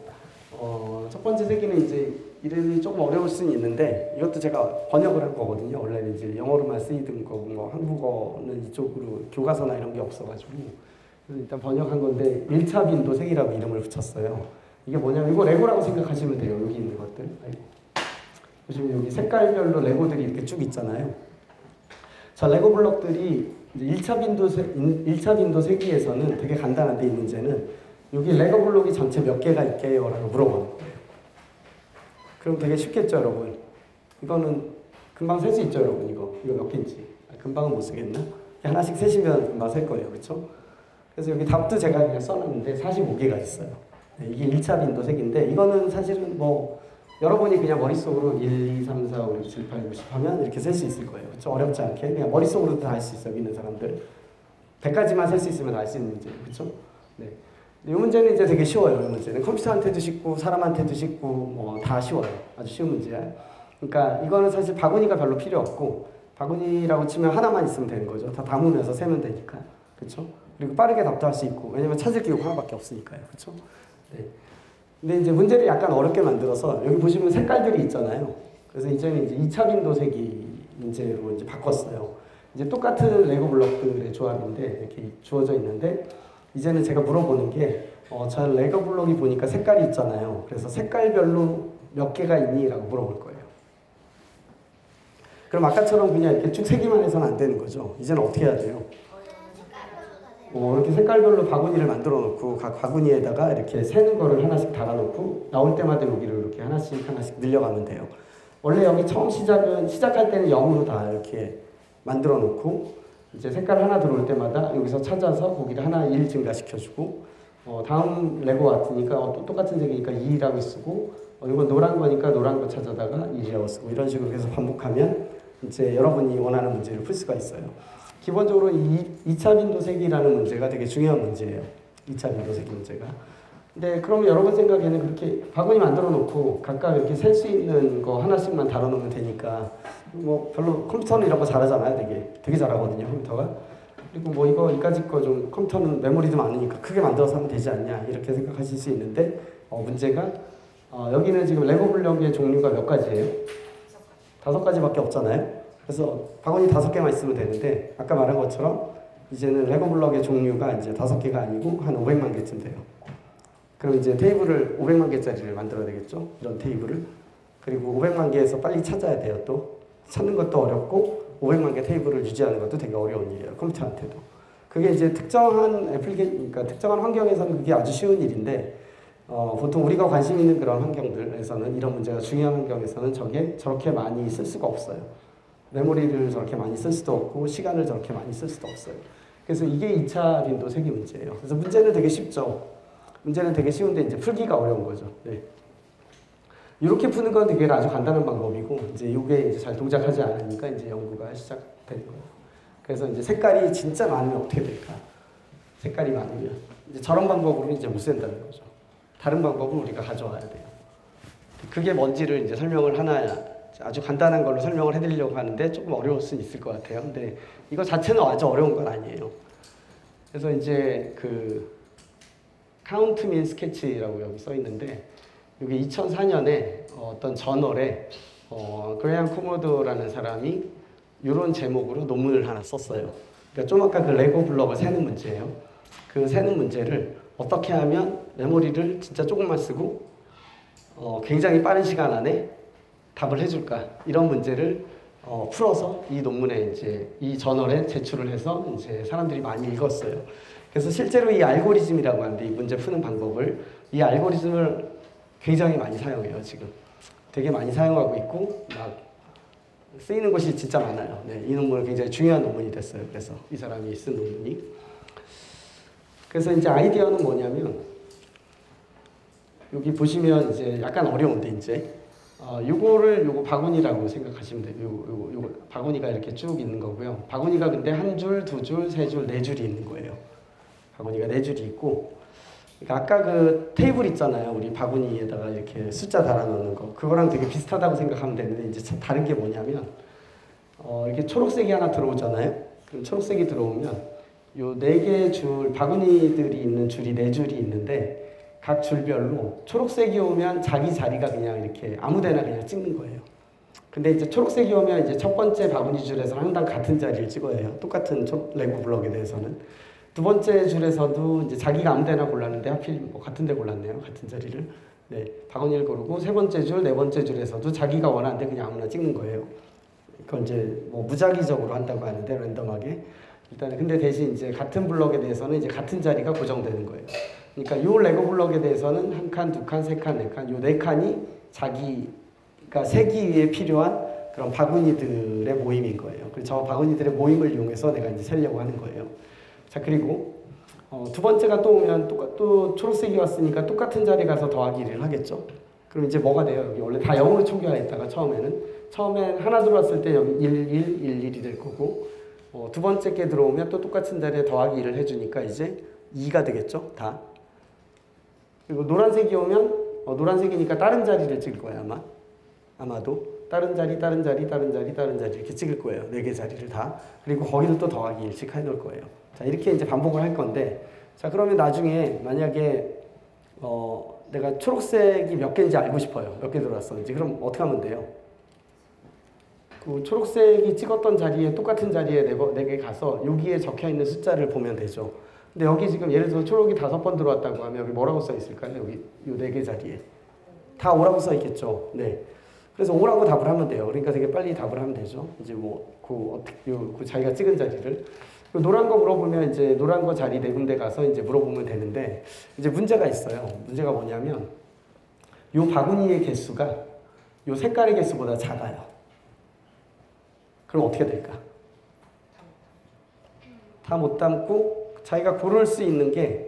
첫 번째 세기는 이제 이름이 조금 어려울 수는 있는데, 이것도 제가 번역을 한 거거든요. 원래는 이제 영어로만 쓰이던 거고, 뭐 한국어는 이쪽으로 교과서나 이런 게 없어가지고, 그래서 일단 번역한 건데 1차 빈도 세기라고 이름을 붙였어요. 이게 뭐냐면, 이거 레고라고 생각하시면 돼요. 여기 있는 것들. 보시면 여기 색깔별로 레고들이 이렇게 쭉 있잖아요. 자, 레고 블록들이 이제 1차 빈도 세기에서는 되게 간단한데, 이 문제는 여기 레고 블록이 전체 몇 개가 있게요? 라고 물어보는 거예요. 그럼 되게 쉽겠죠, 여러분? 이거는 금방 셀 수 있죠, 여러분? 이거 몇 개인지. 금방은 못 쓰겠나? 하나씩 세시면 금방 셀 거예요, 그렇죠? 그래서 여기 답도 제가 그냥 써놨는데 45개가 있어요. 네, 이게 1차 빈도 세기인데, 이거는 사실은 뭐 여러분이 그냥 머릿속으로 1, 2, 3, 4, 5, 6, 7, 8, 9, 10 하면 이렇게 셀 수 있을 거예요. 그렇죠? 어렵지 않게. 그냥 머릿속으로도 다 할 수 있어요, 있는 사람들. 100가지만 셀 수 있으면 다 할 수 있는 문제예요. 그렇죠? 네. 이 문제는 이제 되게 쉬워요. 이 문제는 컴퓨터한테도 쉽고 사람한테도 쉽고 뭐 다 쉬워요. 아주 쉬운 문제야. 그러니까 이거는 사실 바구니가 별로 필요 없고, 바구니라고 치면 하나만 있으면 되는 거죠. 다 담으면서 세면 되니까. 그렇죠? 그리고 빠르게 답도 할 수 있고, 왜냐면 찾을 기호가 하나밖에 없으니까요. 그렇죠? 네. 근데 이제 문제를 약간 어렵게 만들어서 여기 보시면 색깔들이 있잖아요. 그래서 이제는 이제 2차 빈도 세기 문제로 이제 바꿨어요. 이제 똑같은 레고 블록들의 조합인데 이렇게 주어져 있는데, 이제는 제가 물어보는 게, 저 레고 블록이 보니까 색깔이 있잖아요. 그래서 색깔별로 몇 개가 있니? 라고 물어볼 거예요. 그럼 아까처럼 그냥 이렇게 쭉 세기만 해서는 안 되는 거죠. 이제는 어떻게 해야 돼요? 이렇게 색깔별로 바구니를 만들어 놓고 각 바구니에다가 이렇게 세는 거를 하나씩 달아 놓고 나올 때마다 여기를 이렇게 하나씩 늘려가면 돼요. 원래 여기 처음 시작할 때는 0으로 다 이렇게 만들어 놓고 이제 색깔 하나 들어올 때마다 여기서 찾아서 거기를 하나 1 증가시켜주고 다음 레고 같으니까 또 똑같은 색이니까 2라고 쓰고 이건 노란 거니까 노란 거 찾아다가 1이라고 쓰고 이런 식으로 계속 반복하면 이제 여러분이 원하는 문제를 풀 수가 있어요. 기본적으로 2차 빈도 세기라는 문제가 되게 중요한 문제예요. 2차 빈도 세기 문제가. 근데 그러면 여러분 생각에는 그렇게 바구니 만들어 놓고 각각 이렇게 셀 수 있는 거 하나씩만 다뤄 놓으면 되니까 뭐 별로 컴퓨터는 이런 거 잘하잖아요. 되게 잘하거든요. 컴퓨터가. 그리고 뭐 이거 이까짓 거 좀 컴퓨터는 메모리도 많으니까 크게 만들어서 하면 되지 않냐 이렇게 생각하실 수 있는데 문제가 여기는 지금 레고 블럭의 종류가 몇 가지예요? 5가지밖에 없잖아요. 그래서 바구니 5개만 있으면 되는데 아까 말한 것처럼 이제는 레고 블럭의 종류가 이제 5개가 아니고 한 500만 개쯤 돼요. 그럼 이제 테이블을 500만 개짜리를 만들어야 되겠죠? 이런 테이블을. 그리고 500만 개에서 빨리 찾아야 돼요. 또 찾는 것도 어렵고 500만 개 테이블을 유지하는 것도 되게 어려운 일이에요. 컴퓨터한테도. 그게 이제 그러니까 특정한 환경에서는 그게 아주 쉬운 일인데 보통 우리가 관심 있는 그런 환경들에서는 이런 문제가 중요한 환경에서는 저렇게 많이 쓸 수가 없어요. 메모리를 저렇게 많이 쓸 수도 없고 시간을 저렇게 많이 쓸 수도 없어요. 그래서 이게 2차 빈도 세기 문제예요. 그래서 문제는 되게 쉽죠. 문제는 되게 쉬운데 이제 풀기가 어려운 거죠. 네. 이렇게 푸는 건 되게 아주 간단한 방법이고 이제 이게 이제 잘 동작하지 않으니까 이제 연구가 시작되는 거예요. 그래서 이제 색깔이 진짜 많으면 어떻게 될까? 색깔이 많으면 이제 저런 방법으로 이제 못 센다는 거죠. 다른 방법을 우리가 가져와야 돼요. 그게 뭔지를 이제 설명을 아주 간단한 걸로 설명을 해드리려고 하는데 조금 어려울 수는 있을 것 같아요. 근데 이거 자체는 아주 어려운 건 아니에요. 그래서 이제 카운트 민 스케치라고 여기 써 있는데 이게 2004년에 어떤 저널에 그레이엄 코모도라는 사람이 이런 제목으로 논문을 하나 썼어요. 그러니까 좀 아까 그 레고 블럭을 세는 문제예요. 그 세는 문제를 어떻게 하면 메모리를 진짜 조금만 쓰고 굉장히 빠른 시간 안에 답을 해줄까 이런 문제를 풀어서 이 논문에 이제 이 저널에 제출을 해서 이제 사람들이 많이 읽었어요. 그래서 실제로 이 알고리즘이라고 하는데 이 문제 푸는 방법을 이 알고리즘을 굉장히 많이 사용해요. 지금 되게 많이 사용하고 있고 막 쓰이는 곳이 진짜 많아요. 네, 이 논문은 굉장히 중요한 논문이 됐어요. 그래서 이 사람이 쓴 논문이. 그래서 이제 아이디어는 뭐냐면 여기 보시면 이제 약간 어려운데 이제 요거 바구니라고 생각하시면 돼요. 요거 바구니가 이렇게 쭉 있는 거고요. 바구니가 근데 한 줄, 두 줄, 세 줄, 네 줄이 있는 거예요. 바구니가 네 줄이 있고, 그러니까 아까 그 테이블 있잖아요. 우리 바구니에다가 이렇게 숫자 달아놓는 거. 그거랑 되게 비슷하다고 생각하면 되는데 이제 다른 게 뭐냐면 이렇게 초록색이 하나 들어오잖아요. 그럼 초록색이 들어오면 요 네 개의 줄 바구니들이 있는 줄이 네 줄이 있는데. 각 줄별로 초록색이 오면 자기 자리가 그냥 이렇게 아무데나 그냥 찍는 거예요. 근데 이제 초록색이 오면 이제 첫 번째 바구니 줄에서 항상 같은 자리를 찍어야 해요. 똑같은 레고 블럭에 대해서는. 두 번째 줄에서도 이제 자기가 아무데나 골랐는데 하필 뭐 같은 데 골랐네요. 같은 자리를. 네, 바구니를 고르고 세 번째 줄, 네 번째 줄에서도 자기가 원하는데 그냥 아무나 찍는 거예요. 그건 이제 뭐 무작위적으로 한다고 하는데 랜덤하게. 일단 근데 대신 이제 같은 블럭에 대해서는 이제 같은 자리가 고정되는 거예요. 그러니까 요 레고 블럭에 대해서는 한 칸, 두 칸, 세 칸, 네 칸, 요 네 칸이 자기가 세기 위해 필요한 그런 바구니들의 모임인 거예요. 그래서 저 바구니들의 모임을 이용해서 내가 이제 세려고 하는 거예요. 자, 그리고 두 번째가 또 오면 또 초록색이 왔으니까 똑같은 자리에 가서 더하기를 하겠죠. 그럼 이제 뭐가 돼요? 여기 원래 다 0으로 초기화했다가 처음엔 하나 들어왔을 때 여기 1, 1, 1, 1이 될 거고 두 번째 게 들어오면 또 똑같은 자리에 더하기 1을 해주니까 이제 2가 되겠죠, 다. 그리고 노란색이 오면 노란색이니까 다른 자리를 찍을 거예요, 아마도. 다른 자리 이렇게 찍을 거예요. 4개 자리를 다. 그리고 거기도 또 더하기 1씩 해놓을 거예요. 자, 이렇게 이제 반복을 할 건데, 자, 그러면 나중에 만약에 내가 초록색이 몇 개인지 알고 싶어요. 몇 개 들어왔었는지. 그럼 어떻게 하면 돼요? 그 초록색이 찍었던 자리에 똑같은 자리에 4개 가서 여기에 적혀있는 숫자를 보면 되죠. 근데 여기 지금 예를 들어서 초록이 5번 들어왔다고 하면 여기 뭐라고 써 있을까요? 여기 이 4개 자리에. 다 오라고 써 있겠죠. 네. 그래서 O라고 답을 하면 돼요. 그러니까 되게 빨리 답을 하면 되죠. 이제 뭐, 그 자기가 찍은 자리를. 노란 거 물어보면 이제 노란 거 자리 네 군데 가서 이제 물어보면 되는데, 이제 문제가 있어요. 문제가 뭐냐면, 요 바구니의 개수가 요 색깔의 개수보다 작아요. 그럼 어떻게 될까? 다 못 담고 자기가 고를 수 있는 게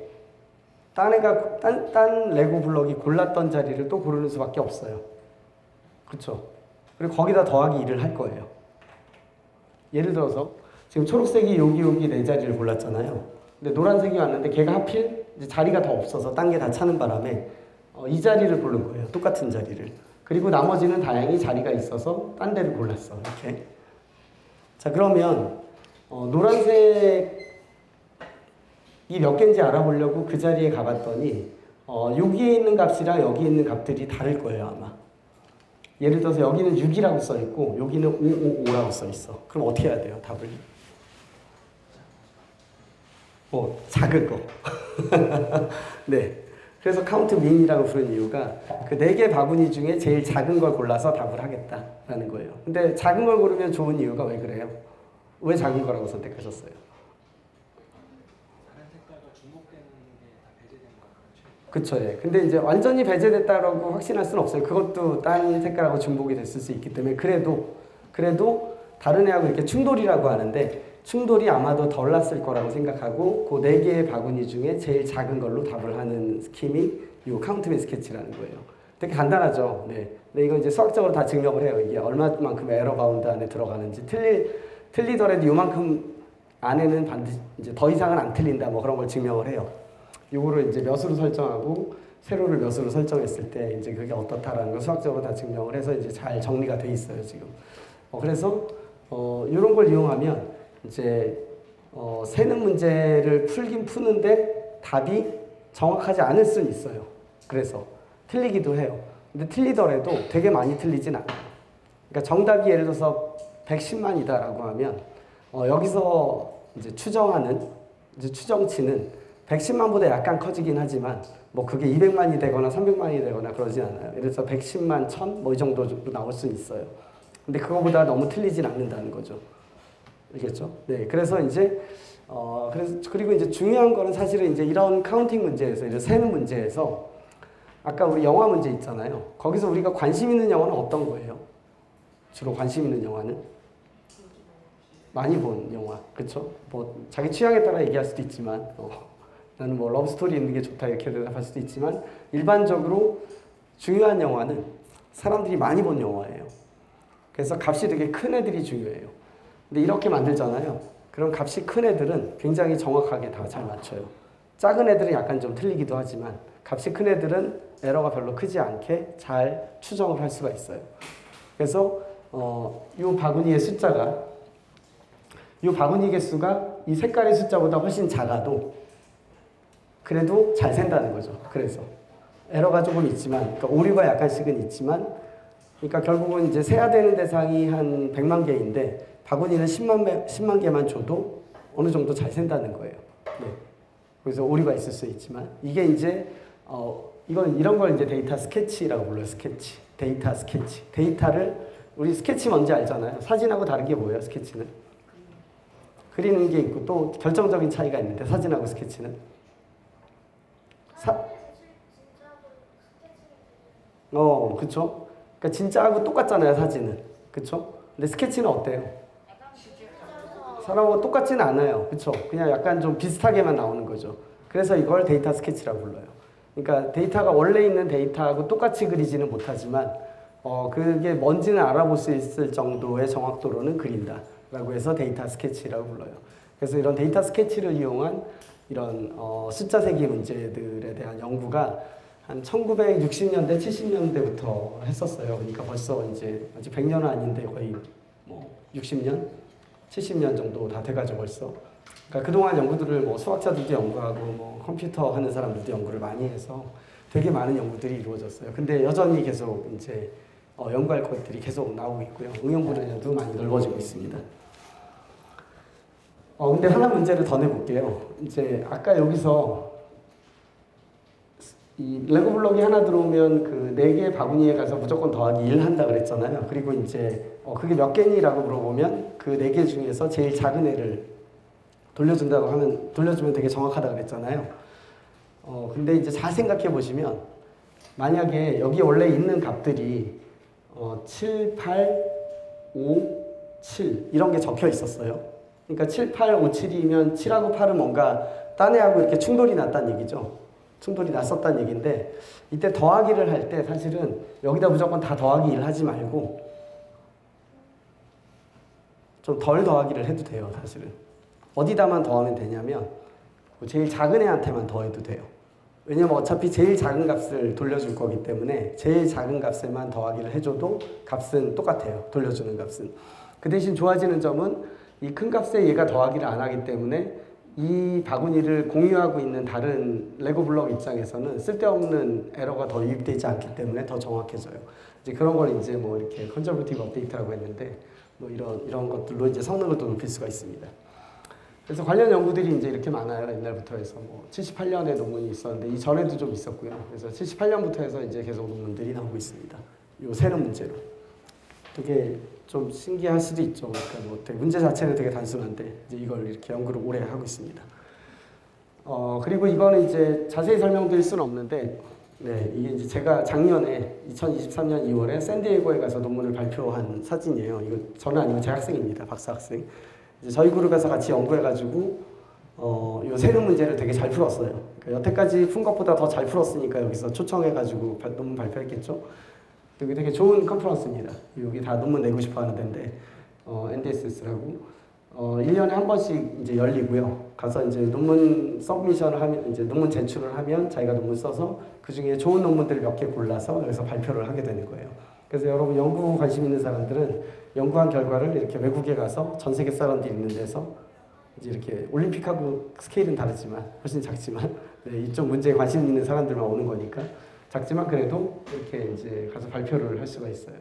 딴 레고 블럭이 골랐던 자리를 또 고르는 수밖에 없어요. 그렇죠? 그리고 거기다 더하기 1을 할 거예요. 예를 들어서 지금 초록색이 여기 네 자리를 골랐잖아요. 근데 노란색이 왔는데 걔가 하필 이제 자리가 더 없어서 딴 게 다 차는 바람에 이 자리를 고른 거예요. 똑같은 자리를. 그리고 나머지는 다행히 자리가 있어서 딴 데를 골랐어. 이렇게. 자, 그러면 노란색이 몇 개인지 알아보려고 그 자리에 가봤더니 여기에 있는 값이랑 여기 있는 값들이 다를 거예요, 아마. 예를 들어서 여기는 6이라고 써있고 여기는 5라고 써있어. 그럼 어떻게 해야 돼요, 답을? 작은 거. 네. 그래서 카운트 민이라고 부르는 이유가 그 4개 바구니 중에 제일 작은 걸 골라서 답을 하겠다라는 거예요. 근데 작은 걸 고르면 좋은 이유가 왜 그래요? 왜 작은 거라고 선택하셨어요? 다른 색깔과 중복되는 게 다 배제된 거죠. 그쵸. 예. 근데 이제 완전히 배제됐다라고 확신할 수는 없어요. 그것도 딴 색깔하고 중복이 됐을 수 있기 때문에 그래도 다른 애하고 이렇게 충돌이라고 하는데 충돌이 아마도 덜 났을 거라고 생각하고 그 4개의 바구니 중에 제일 작은 걸로 답을 하는 스킴이 이 카운트맨 스케치라는 거예요. 되게 간단하죠. 네. 근데 이거 이제 수학적으로 다 증명을 해요. 이게 얼마만큼 에러 바운드 안에 들어가는지 틀리더라도 요만큼 안에는 반드시 이제 더 이상은 안 틀린다 뭐 그런 걸 증명을 해요. 요거를 이제 몇으로 설정하고 세로를 몇으로 설정했을 때 이제 그게 어떻다라는 걸 수학적으로 다 증명을 해서 이제 잘 정리가 돼 있어요, 지금. 그래서 이런 걸 이용하면 이제 세는 문제를 풀긴 푸는데 답이 정확하지 않을 수는 있어요. 그래서 틀리기도 해요. 근데 틀리더라도 되게 많이 틀리진 않아요. 그러니까 정답이 예를 들어서 110만이다라고 하면 여기서 이제 추정하는 이제 추정치는 110만보다 약간 커지긴 하지만 뭐 그게 200만이 되거나 300만이 되거나 그러진 않아요. 예를 들어서 110만, 1000 뭐 이 정도 나올 수 있어요. 근데 그거보다 너무 틀리진 않는다는 거죠. 알겠죠? 네, 그래서 이제 그리고 이제 중요한 거는 사실은 이제 이런 카운팅 문제에서 이런 세는 문제에서 아까 우리 영화 문제 있잖아요. 거기서 우리가 관심 있는 영화는 어떤 거예요? 주로 관심 있는 영화는 많이 본 영화, 그렇죠? 뭐 자기 취향에 따라 얘기할 수도 있지만 나는 뭐 러브 스토리 있는 게 좋다 이렇게 대답할 수도 있지만 일반적으로 중요한 영화는 사람들이 많이 본 영화예요. 그래서 값이 되게 큰 애들이 중요해요. 근데 이렇게 만들잖아요. 그럼 값이 큰 애들은 굉장히 정확하게 다 잘 맞춰요. 작은 애들은 약간 좀 틀리기도 하지만 값이 큰 애들은 에러가 별로 크지 않게 잘 추정을 할 수가 있어요. 그래서 이 바구니의 숫자가 이 바구니 개수가 이 색깔의 숫자보다 훨씬 작아도 그래도 잘 센다는 거죠. 그래서 에러가 조금 있지만 그러니까 오류가 약간씩은 있지만 그러니까 결국은 이제 세야 되는 대상이 한 100만 개인데 바구니는 10만 개만 줘도 어느 정도 잘 센다는 거예요. 네. 그래서 오류가 있을 수 있지만 이게 이제 이런 걸 이제 데이터 스케치라고 불러요. 스케치. 데이터 스케치. 데이터를 우리 스케치 뭔지 알잖아요. 사진하고 다른 게 뭐예요? 스케치는 그리는 게 있고 또 결정적인 차이가 있는데 사진하고 스케치는 그쵸? 그러니까 진짜하고 똑같잖아요, 사진은. 그쵸? 근데 스케치는 어때요? 사람하고 똑같지는 않아요. 그쵸? 그냥 약간 좀 비슷하게만 나오는 거죠. 그래서 이걸 데이터 스케치라고 불러요. 그러니까 데이터가 원래 있는 데이터하고 똑같이 그리지는 못하지만 그게 뭔지는 알아볼 수 있을 정도의 정확도로는 그린다 라고 해서 데이터 스케치라고 불러요. 그래서 이런 데이터 스케치를 이용한 이런 숫자 세기 문제들에 대한 연구가 한 1960년대, 70년대부터 했었어요. 그러니까 벌써 이제 아직 100년은 아닌데 거의 뭐 60년, 70년 정도 다 돼가지고 벌써. 그러니까 그동안 연구들을 뭐 수학자들도 연구하고 뭐 컴퓨터 하는 사람들도 연구를 많이 해서 되게 많은 연구들이 이루어졌어요. 근데 여전히 계속 이제 연구할 것들이 계속 나오고 있고요. 응용 분야도 많이 넓어지고 있습니다. 근데 하나 문제를 더 내볼게요. 이제 아까 여기서 이 레고 블록이 하나 들어오면 그 4개 바구니에 가서 무조건 더하기 1 한다 그랬잖아요. 그리고 이제 그게 몇 개니라고 물어보면 그 4개 중에서 제일 작은 애를 돌려준다고 하면 돌려주면 되게 정확하다 그랬잖아요. 근데 이제 잘 생각해 보시면 만약에 여기 원래 있는 값들이 7, 8, 5, 7 이런 게 적혀 있었어요. 그러니까 7, 8, 5, 7이면 7하고 8은 뭔가 딴 애하고 이렇게 충돌이 났다는 얘기죠. 충돌이 났었다는 얘기인데 이때 더하기를 할 때 사실은 여기다 무조건 다 더하기 1 하지 말고 좀 덜 더하기를 해도 돼요. 사실은 어디다만 더하면 되냐면 제일 작은 애한테만 더해도 돼요. 왜냐면 어차피 제일 작은 값을 돌려줄 거기 때문에 제일 작은 값에만 더하기를 해줘도 값은 똑같아요. 돌려주는 값은. 그 대신 좋아지는 점은 이 큰 값에 얘가 더하기를 안 하기 때문에 이 바구니를 공유하고 있는 다른 레고 블록 입장에서는 쓸데없는 에러가 더 유입되지 않기 때문에 더 정확해져요. 이제 그런 걸 이제 뭐 이렇게 컨저버티브 업데이트라고 했는데 뭐 이런 것들로 이제 성능을 또 높일 수가 있습니다. 그래서 관련 연구들이 이제 이렇게 많아요. 옛날부터 해서 뭐 78년에 논문이 있었는데 이 전에도 좀 있었고요. 그래서 78년부터 해서 이제 계속 논문들이 나오고 있습니다. 요 세는 문제로. 되게 좀 신기할 수도 있죠. 그러니까 뭐 되게 문제 자체는 되게 단순한데 이제 이걸 이렇게 연구를 오래 하고 있습니다. 그리고 이거는 이제 자세히 설명드릴 수는 없는데, 네, 이게 이제 제가 작년에 2023년 2월에 샌디에고에 가서 논문을 발표한 사진이에요. 이거 저는 아니고 제 학생입니다. 박사 학생. 이제 저희 그룹에서 같이 연구해가지고 요 세는 문제를 되게 잘 풀었어요. 그러니까 여태까지 푼 것보다 더 잘 풀었으니까 여기서 초청해가지고 논문 발표했겠죠. 여기 되게 좋은 컨퍼런스입니다. 여기 다 논문 내고 싶어 하는 데인데, NDSS라고. 1년에 한 번씩 이제 열리고요. 가서 이제 논문 서브미션을 하면, 이제 논문 제출을 하면 자기가 논문 써서 그 중에 좋은 논문들을 몇 개 골라서 여기서 발표를 하게 되는 거예요. 그래서 여러분 연구 관심 있는 사람들은 연구한 결과를 이렇게 외국에 가서 전 세계 사람들이 있는 데서 이제 이렇게 올림픽하고 스케일은 다르지만, 훨씬 작지만, 네, 이쪽 문제에 관심 있는 사람들만 오는 거니까 작지만 그래도 이렇게 이제 가서 발표를 할 수가 있어요.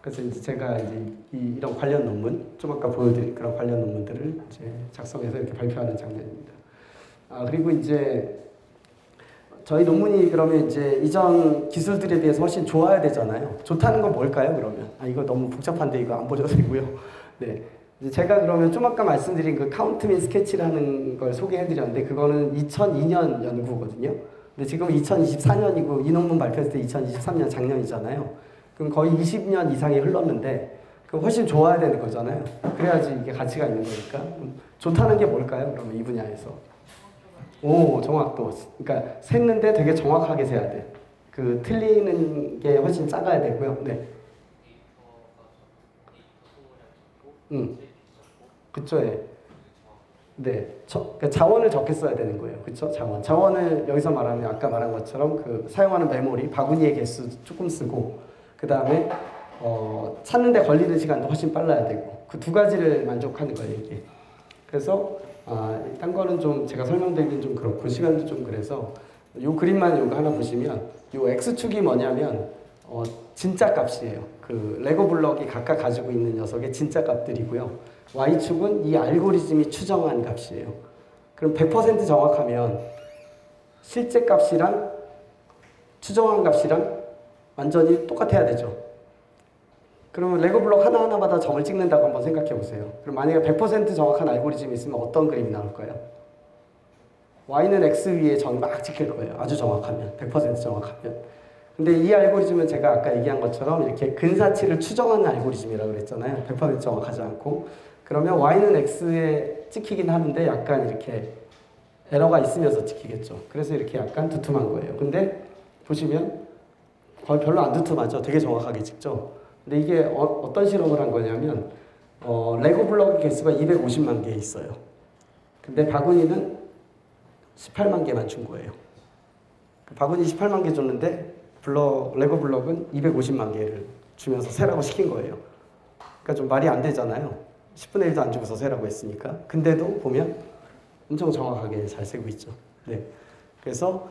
그래서 이제 제가 이제 이런 관련 논문, 좀 아까 보여드린 그런 관련 논문들을 이제 작성해서 이렇게 발표하는 장면입니다. 그리고 이제 저희 논문이 그러면 이제 이전 기술들에 비해서 훨씬 좋아야 되잖아요. 좋다는 건 뭘까요, 그러면? 이거 너무 복잡한데 이거 안 보셔도 되고요. 네. 이제 제가 그러면 좀 아까 말씀드린 그 카운트민 스케치라는 걸 소개해드렸는데 그거는 2002년 연구거든요. 근데 지금 2024년이고 이 논문 발표했을 때 2023년 작년이잖아요. 그럼 거의 20년 이상이 흘렀는데 그럼 훨씬 좋아야 되는 거잖아요. 그래야지 이게 가치가 있는 거니까. 좋다는 게 뭘까요? 그러면 이 분야에서. 오, 정확도. 그러니까 샜는데 되게 정확하게 세야 돼. 그 틀리는 게 훨씬 작아야 되고요. 네. 그쵸. 네. 그러니까 자원을 적게 써야 되는 거예요. 그쵸? 자원을 여기서 말하면 아까 말한 것처럼 그 사용하는 메모리, 바구니의 개수 조금 쓰고 그 다음에 찾는데 걸리는 시간도 훨씬 빨라야 되고 그 두 가지를 만족하는 거예요, 이게. 그래서 딴 거는 좀 제가 설명드리긴 좀 그렇고 시간도 좀 그래서 요 그림만 요거 하나 보시면 요 X축이 뭐냐면 진짜 값이에요. 그 레고 블럭이 각각 가지고 있는 녀석의 진짜 값들이고요. Y축은 이 알고리즘이 추정한 값이에요. 그럼 100% 정확하면 실제 값이랑 추정한 값이랑 완전히 똑같아야 되죠. 그러면 레고 블록 하나하나마다 점을 찍는다고 한번 생각해 보세요. 그럼 만약에 100% 정확한 알고리즘이 있으면 어떤 그림이 나올까요? Y는 X 위에 점 막 찍힐 거예요. 아주 정확하면. 100% 정확하면. 근데 이 알고리즘은 제가 아까 얘기한 것처럼 이렇게 근사치를 추정하는 알고리즘이라고 그랬잖아요. 100% 정확하지 않고. 그러면 Y는 X에 찍히긴 하는데 약간 이렇게 에러가 있으면서 찍히겠죠. 그래서 이렇게 약간 두툼한 거예요. 근데 보시면 거의 별로 안 두툼하죠. 되게 정확하게 찍죠. 근데 이게 어떤 실험을 한 거냐면 레고 블록 개수가 250만 개 있어요. 근데 바구니는 18만 개만 준 거예요. 바구니 18만 개 줬는데 레고 블록은 250만 개를 주면서 세라고 시킨 거예요. 그러니까 좀 말이 안 되잖아요. 10분의 1도 안 주고서 세라고 했으니까. 근데도 보면 엄청 정확하게 잘 세고 있죠. 네. 그래서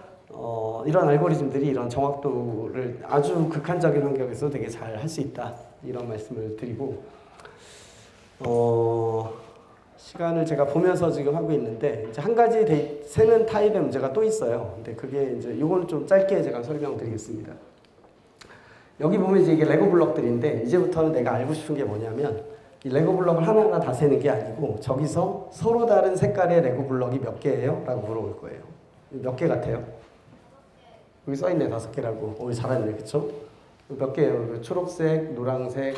이런 알고리즘들이 이런 정확도를 아주 극한적인 환경에서 되게 잘 할 수 있다. 이런 말씀을 드리고 시간을 제가 보면서 지금 하고 있는데 이제 한 가지 세는 타입의 문제가 또 있어요. 근데 그게 이제 이거는 좀 짧게 제가 설명드리겠습니다. 여기 보면 이제 이게 레고 블럭들인데 이제부터는 내가 알고 싶은 게 뭐냐면 이 레고 블럭을 하나하나 다 세는 게 아니고 저기서 서로 다른 색깔의 레고 블럭이 몇 개예요? 라고 물어볼 거예요. 몇 개 같아요? 여기 써있네 5개라고. 잘했네 그쵸? 몇 개예요? 초록색, 노란색,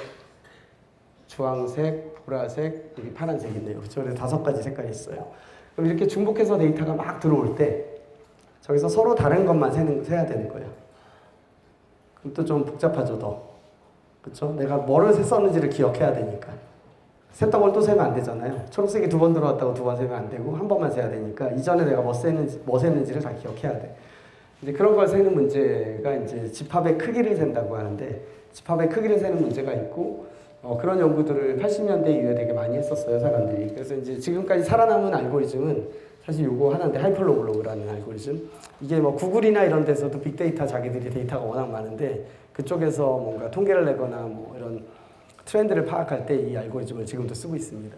주황색, 보라색, 여기 파란색 있네요. 그쵸? 그래서 5가지 색깔이 있어요. 그럼 이렇게 중복해서 데이터가 막 들어올 때 저기서 서로 다른 것만 세야 되는 거예요. 그럼 또 좀 복잡하죠 더. 그쵸? 내가 뭐를 썼는지를 기억해야 되니까. 셌던 걸 또 세면 안 되잖아요. 초록색이 2번 들어왔다고 2번 세면 안 되고 한 번만 세야 되니까 이전에 내가 뭐 셌는지를 다 기억해야 돼. 이제 그런 걸 세는 문제가 이제 집합의 크기를 센다고 하는데 집합의 크기를 세는 문제가 있고 그런 연구들을 80년대 이후에 되게 많이 했었어요 사람들이. 그래서 이제 지금까지 살아남은 알고리즘은 사실 요거 하나인데 하이퍼로글로그라는 알고리즘. 이게 뭐 구글이나 이런 데서도 빅데이터 자기들이 데이터가 워낙 많은데 그쪽에서 뭔가 통계를 내거나 뭐 이런 트렌드를 파악할 때 이 알고리즘을 지금도 쓰고 있습니다.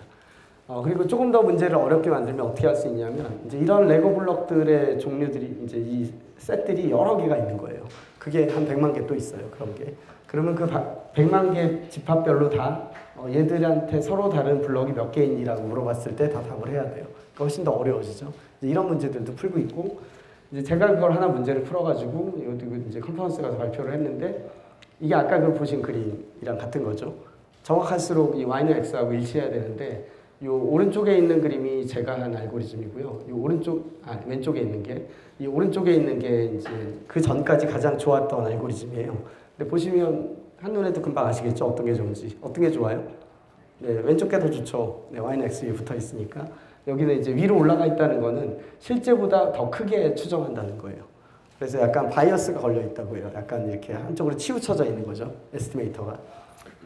그리고 조금 더 문제를 어렵게 만들면 어떻게 할 수 있냐면 이제 이런 레고 블럭들의 종류들이 이제 이 셋들이 여러 개가 있는 거예요. 그게 한 100만 개 또 있어요. 그런 게. 그러면 그 100만 개 집합별로 다 얘들한테 서로 다른 블럭이 몇 개인지라고 물어봤을 때 다 답을 해야 돼요. 그러니까 훨씬 더 어려워지죠. 이런 문제들도 풀고 있고 이제 제가 그걸 하나 문제를 풀어가지고 이것도 이제 컨퍼런스 가서 발표를 했는데 이게 아까 그 보신 그림이랑 같은 거죠. 정확할수록 이 y는 x하고 일치해야 되는데 이 오른쪽에 있는 그림이 제가 한 알고리즘이고요. 이 왼쪽에 있는 게 이 오른쪽에 있는 게 이제 그 전까지 가장 좋았던 알고리즘이에요. 근데 보시면 한눈에도 금방 아시겠죠? 어떤 게 좋은지. 어떤 게 좋아요? 네, 왼쪽 게 더 좋죠. 네, y는 x 위에 붙어 있으니까. 여기는 이제 위로 올라가 있다는 거는 실제보다 더 크게 추정한다는 거예요. 그래서 약간 바이어스가 걸려 있다고 해요. 약간 이렇게 한쪽으로 치우쳐져 있는 거죠. 에스티메이터가.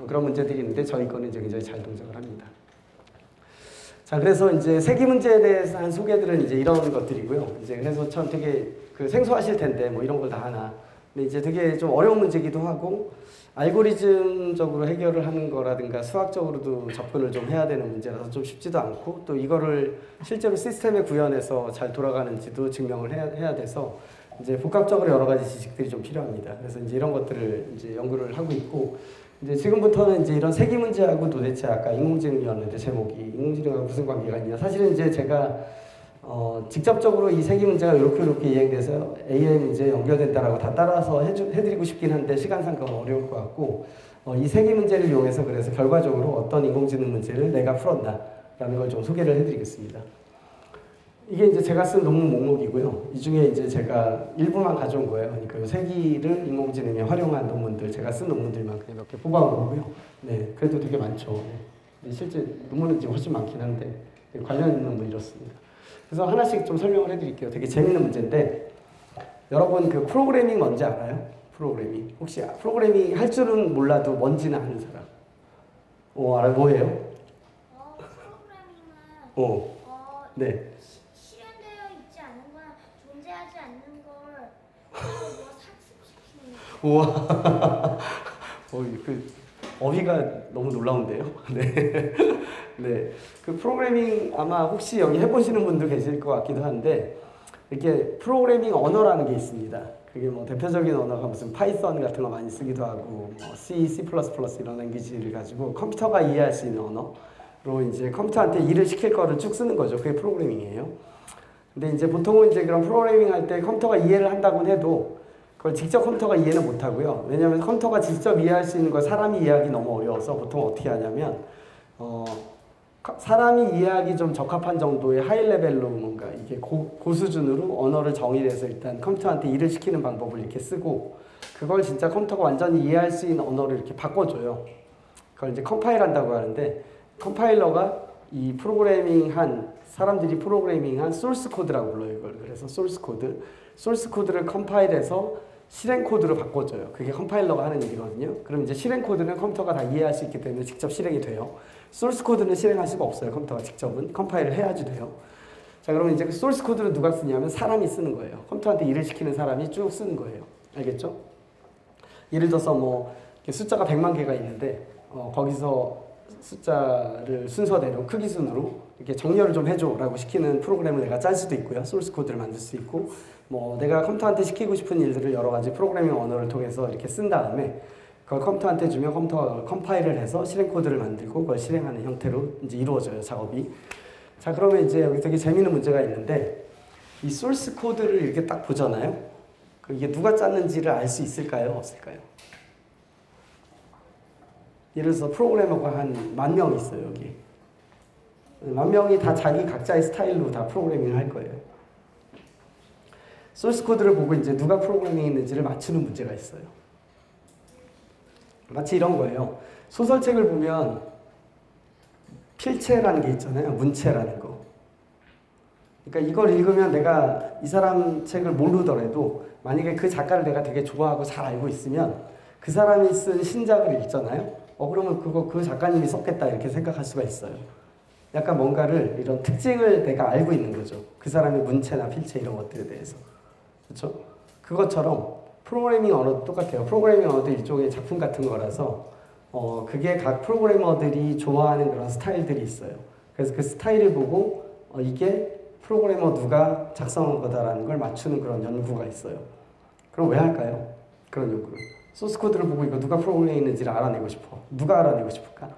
그런 문제들이 있는데 저희 거는 이제 굉장히 잘 동작을 합니다. 자, 그래서 이제 세기 문제에 대해서 한 소개들은 이제 이런 것들이고요. 이제 그래서 참 되게 생소하실 텐데 뭐 이런 걸 다 하나. 근데 이제 되게 좀 어려운 문제기도 하고 알고리즘적으로 해결을 하는 거라든가 수학적으로도 접근을 좀 해야 되는 문제라서 좀 쉽지도 않고 또 이거를 실제로 시스템에 구현해서 잘 돌아가는지도 증명을 해야 돼서 이제 복합적으로 여러 가지 지식들이 좀 필요합니다. 그래서 이제 이런 것들을 이제 연구를 하고 있고 이제 지금부터는 이제 이런 세기 문제하고 도대체 아까 인공지능이었는데 제목이 인공지능하고 무슨 관계가 있냐. 사실은 이제 제가 직접적으로 이 세기 문제가 이렇게 이행돼서 AI 문제에 연결된다라고 다 따라서 해드리고 싶긴 한데 시간상 그건 어려울 것 같고 이 세기 문제를 이용해서 그래서 결과적으로 어떤 인공지능 문제를 내가 풀었다라는 걸 좀 소개를 해드리겠습니다. 이게 이제 제가 쓴 논문 목록이고요. 이 중에 이제 제가 일부만 가져온 거예요. 그러니까 세기를 인공지능에 활용한 논문들, 제가 쓴 논문들만 그냥 몇 개 뽑아온 거고요. 네, 그래도 되게 많죠. 네, 실제 논문은 지금 훨씬 많긴 한데 관련 있는 논문 이렇습니다. 그래서 하나씩 좀 설명을 해드릴게요. 되게 재밌는 문제인데 여러분 그 프로그래밍 뭔지 알아요? 프로그래밍. 혹시 프로그래밍 할 줄은 몰라도 뭔지는 아는 사람? 알아요? 뭐예요? 프로그래밍은 네. 실현되어 있지 않은 거나 존재하지 않는 걸 뭐 삭습시키는 우와. 어휘가 너무 놀라운데요. 네. 네. 그 프로그래밍 아마 혹시 여기 해보시는 분도 계실 것 같기도 한데 이렇게 프로그래밍 언어라는 게 있습니다. 그게 뭐 대표적인 언어가 무슨 파이썬 같은 거 많이 쓰기도 하고 뭐 C, C++ 이런 랭귀지를 가지고 컴퓨터가 이해할 수 있는 언어로 이제 컴퓨터한테 일을 시킬 거를 쭉 쓰는 거죠. 그게 프로그래밍이에요. 근데 이제 보통은 이제 그런 프로그래밍 할 때 컴퓨터가 이해를 한다고는 해도 그걸 직접 컴퓨터가 이해는 못하고요. 왜냐하면 컴퓨터가 직접 이해할 수 있는 걸 사람이 이해하기 너무 어려워서 보통 어떻게 하냐면 사람이 이해하기 좀 적합한 정도의 하이 레벨로 뭔가 이게 고수준으로 언어를 정의해서 일단 컴퓨터한테 일을 시키는 방법을 이렇게 쓰고 그걸 진짜 컴퓨터가 완전히 이해할 수 있는 언어를 이렇게 바꿔줘요. 그걸 이제 컴파일한다고 하는데 컴파일러가 이 사람들이 프로그래밍한 소스 코드라고 불러요. 이걸. 그래서 소스 코드를 컴파일해서 실행 코드로 바꿔줘요. 그게 컴파일러가 하는 일이거든요. 그럼 이제 실행 코드는 컴퓨터가 다 이해할 수 있기 때문에 직접 실행이 돼요. 소스 코드는 실행할 수가 없어요. 컴퓨터가 직접은 컴파일을 해야지 돼요. 자, 그러면 이제 그 소스 코드를 누가 쓰냐면 사람이 쓰는 거예요. 컴퓨터한테 일을 시키는 사람이 쭉 쓰는 거예요. 알겠죠? 예를 들어서 뭐 숫자가 100만 개가 있는데 거기서 숫자를 순서대로 크기 순으로 이렇게 정렬을 좀 해줘라고 시키는 프로그램을 내가 짤 수도 있고요. 소스 코드를 만들 수 있고, 뭐 내가 컴퓨터한테 시키고 싶은 일들을 여러 가지 프로그래밍 언어를 통해서 이렇게 쓴 다음에 그걸 컴퓨터한테 주면 컴퓨터가 컴파일을 해서 실행 코드를 만들고 그걸 실행하는 형태로 이제 이루어져요, 작업이. 자, 그러면 이제 여기 되게 재미있는 문제가 있는데, 이 소스 코드를 이렇게 딱 보잖아요. 이게 누가 짰는지를 알 수 있을까요, 없을까요? 예를 들어서 프로그래머가 한 10,000명 있어요, 여기. 10,000명이 다 자기 각자의 스타일로 다 프로그래밍을 할 거예요. 소스 코드를 보고 이제 누가 프로그래밍 했는지를 맞추는 문제가 있어요. 마치 이런 거예요. 소설책을 보면 필체라는 게 있잖아요. 문체라는 거. 그러니까 이걸 읽으면 내가 이 사람 책을 모르더라도 만약에 그 작가를 내가 되게 좋아하고 잘 알고 있으면 그 사람이 쓴 신작을 읽잖아요. 그러면 그 작가님이 썼겠다 이렇게 생각할 수가 있어요. 약간 뭔가를 이런 특징을 내가 알고 있는 거죠. 그 사람의 문체나 필체 이런 것들에 대해서. 그렇죠? 그것처럼 프로그래밍 언어도 똑같아요. 프로그래밍 언어도 일종의 작품 같은 거라서 그게 각 프로그래머들이 좋아하는 그런 스타일들이 있어요. 그래서 그 스타일을 보고 이게 프로그래머 누가 작성한 거다라는 걸 맞추는 그런 연구가 있어요. 그럼 왜 할까요? 그런 연구를. 소스 코드를 보고 이거 누가 프로그래밍 했는지를 알아내고 싶어. 누가 알아내고 싶을까?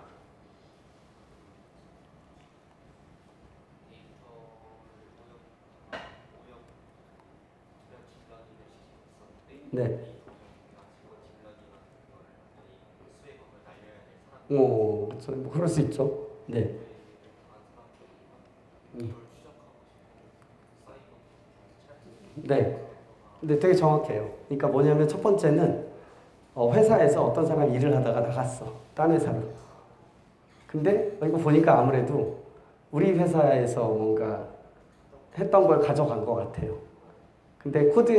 네. 뭐 그럴 수 있죠. 네. 네. 근데 되게 정확해요. 그러니까 뭐냐면 첫 번째는 회사에서 어떤 사람이 일을 하다가 나갔어. 딴 회사로. 근데 이거 보니까 아무래도 우리 회사에서 뭔가 했던 걸 가져간 것 같아요. 근데 코드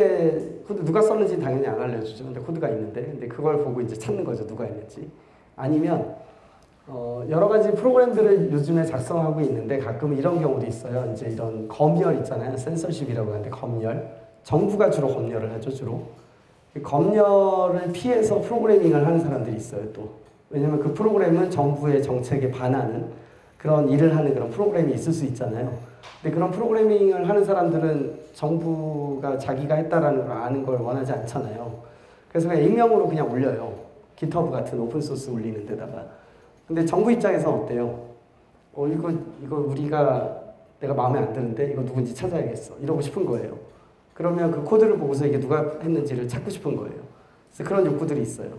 누가 썼는지 당연히 안 알려주죠. 근데 코드가 있는데, 근데 그걸 보고 이제 찾는 거죠. 누가 했는지. 아니면 여러 가지 프로그램들을 요즘에 작성하고 있는데 가끔 이런 경우도 있어요. 이제 이런 검열 있잖아요. 센서십이라고 하는데 검열. 정부가 주로 검열을 하죠, 주로. 검열을 피해서 프로그래밍을 하는 사람들이 있어요, 또. 왜냐면 그 프로그램은 정부의 정책에 반하는 그런 일을 하는 그런 프로그램이 있을 수 있잖아요. 근데 그런 프로그래밍을 하는 사람들은 정부가 자기가 했다라는 걸 아는 걸 원하지 않잖아요. 그래서 그냥 익명으로 그냥 올려요. GitHub 같은 오픈소스 올리는 데다가. 근데 정부 입장에서 어때요? 이거 내가 마음에 안 드는데 이거 누군지 찾아야겠어. 이러고 싶은 거예요. 그러면 그 코드를 보고서 이게 누가 했는지를 찾고 싶은 거예요. 그래서 그런 욕구들이 있어요.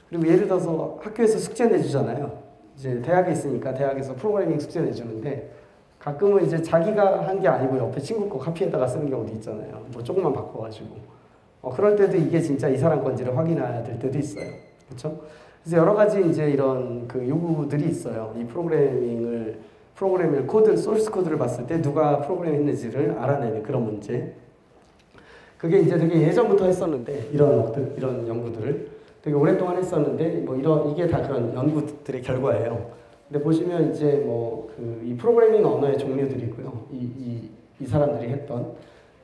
그리고 예를 들어서 학교에서 숙제 내주잖아요. 이제 대학에 있으니까 대학에서 프로그래밍 숙제 내주는데 가끔은 이제 자기가 한 게 아니고 옆에 친구 거 카피에다가 쓰는 경우도 있잖아요. 뭐 조금만 바꿔가지고. 그럴 때도 이게 진짜 이 사람 건지를 확인해야 될 때도 있어요. 그렇죠? 그래서 여러 가지 이제 이런 그 요구들이 있어요. 이 프로그래밍을 코드, 소스 코드를 봤을 때 누가 프로그램 했는지를 알아내는 그런 문제. 그게 이제 되게 예전부터 했었는데 이런 연구들을 되게 오랫동안 했었는데 뭐 이게 다 그런 연구들의 결과예요. 근데 보시면 이제 이 프로그래밍 언어의 종류들이고요. 이 사람들이 했던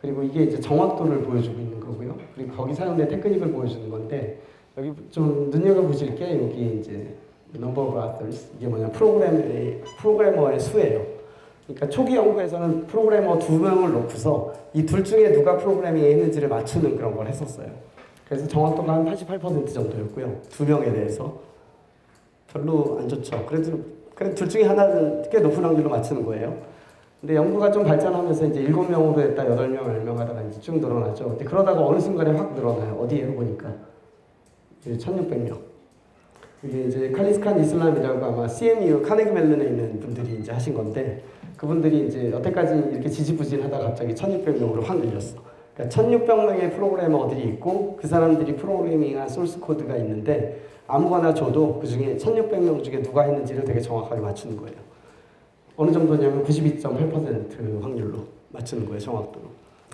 그리고 이게 이제 정확도를 보여주고 있는 거고요. 그리고 거기 사용된 테크닉을 보여주는 건데 여기 좀 눈여겨보실 게 여기 이제 number of authors 이게 뭐냐 프로그래머의 수예요. 그러니까 초기 연구에서는 프로그래머 2명을 놓고서 이 둘 중에 누가 프로그래밍 했는지를 맞추는 그런 걸 했었어요. 그래서 정확도가 한 88% 정도였고요. 2명에 대해서 별로 안 좋죠. 그래도 둘 중에 하나는 꽤 높은 확률로 맞추는 거예요. 근데 연구가 좀 발전하면서 이제 7명으로 했다 8명, 10명 하다가 이제 쭉 늘어나죠. 근데 그러다가 어느 순간에 확 늘어나요. 어디에요 보니까 1,600명. 이게 이제 칼리스칸 이슬람이라고 아마 CMU 카네기 멜론에 있는 분들이 이제 하신 건데 그분들이 이제 여태까지 이렇게 지지부진하다가 갑자기 1,600명으로 확 늘렸어. 그러니까 1,600명의 프로그래머들이 있고 그 사람들이 프로그래밍한 소스 코드가 있는데 아무거나 줘도 그 중에 1,600명 중에 누가 했는지를 되게 정확하게 맞추는 거예요. 어느 정도냐면 92.8% 확률로 맞추는 거예요, 정확도로.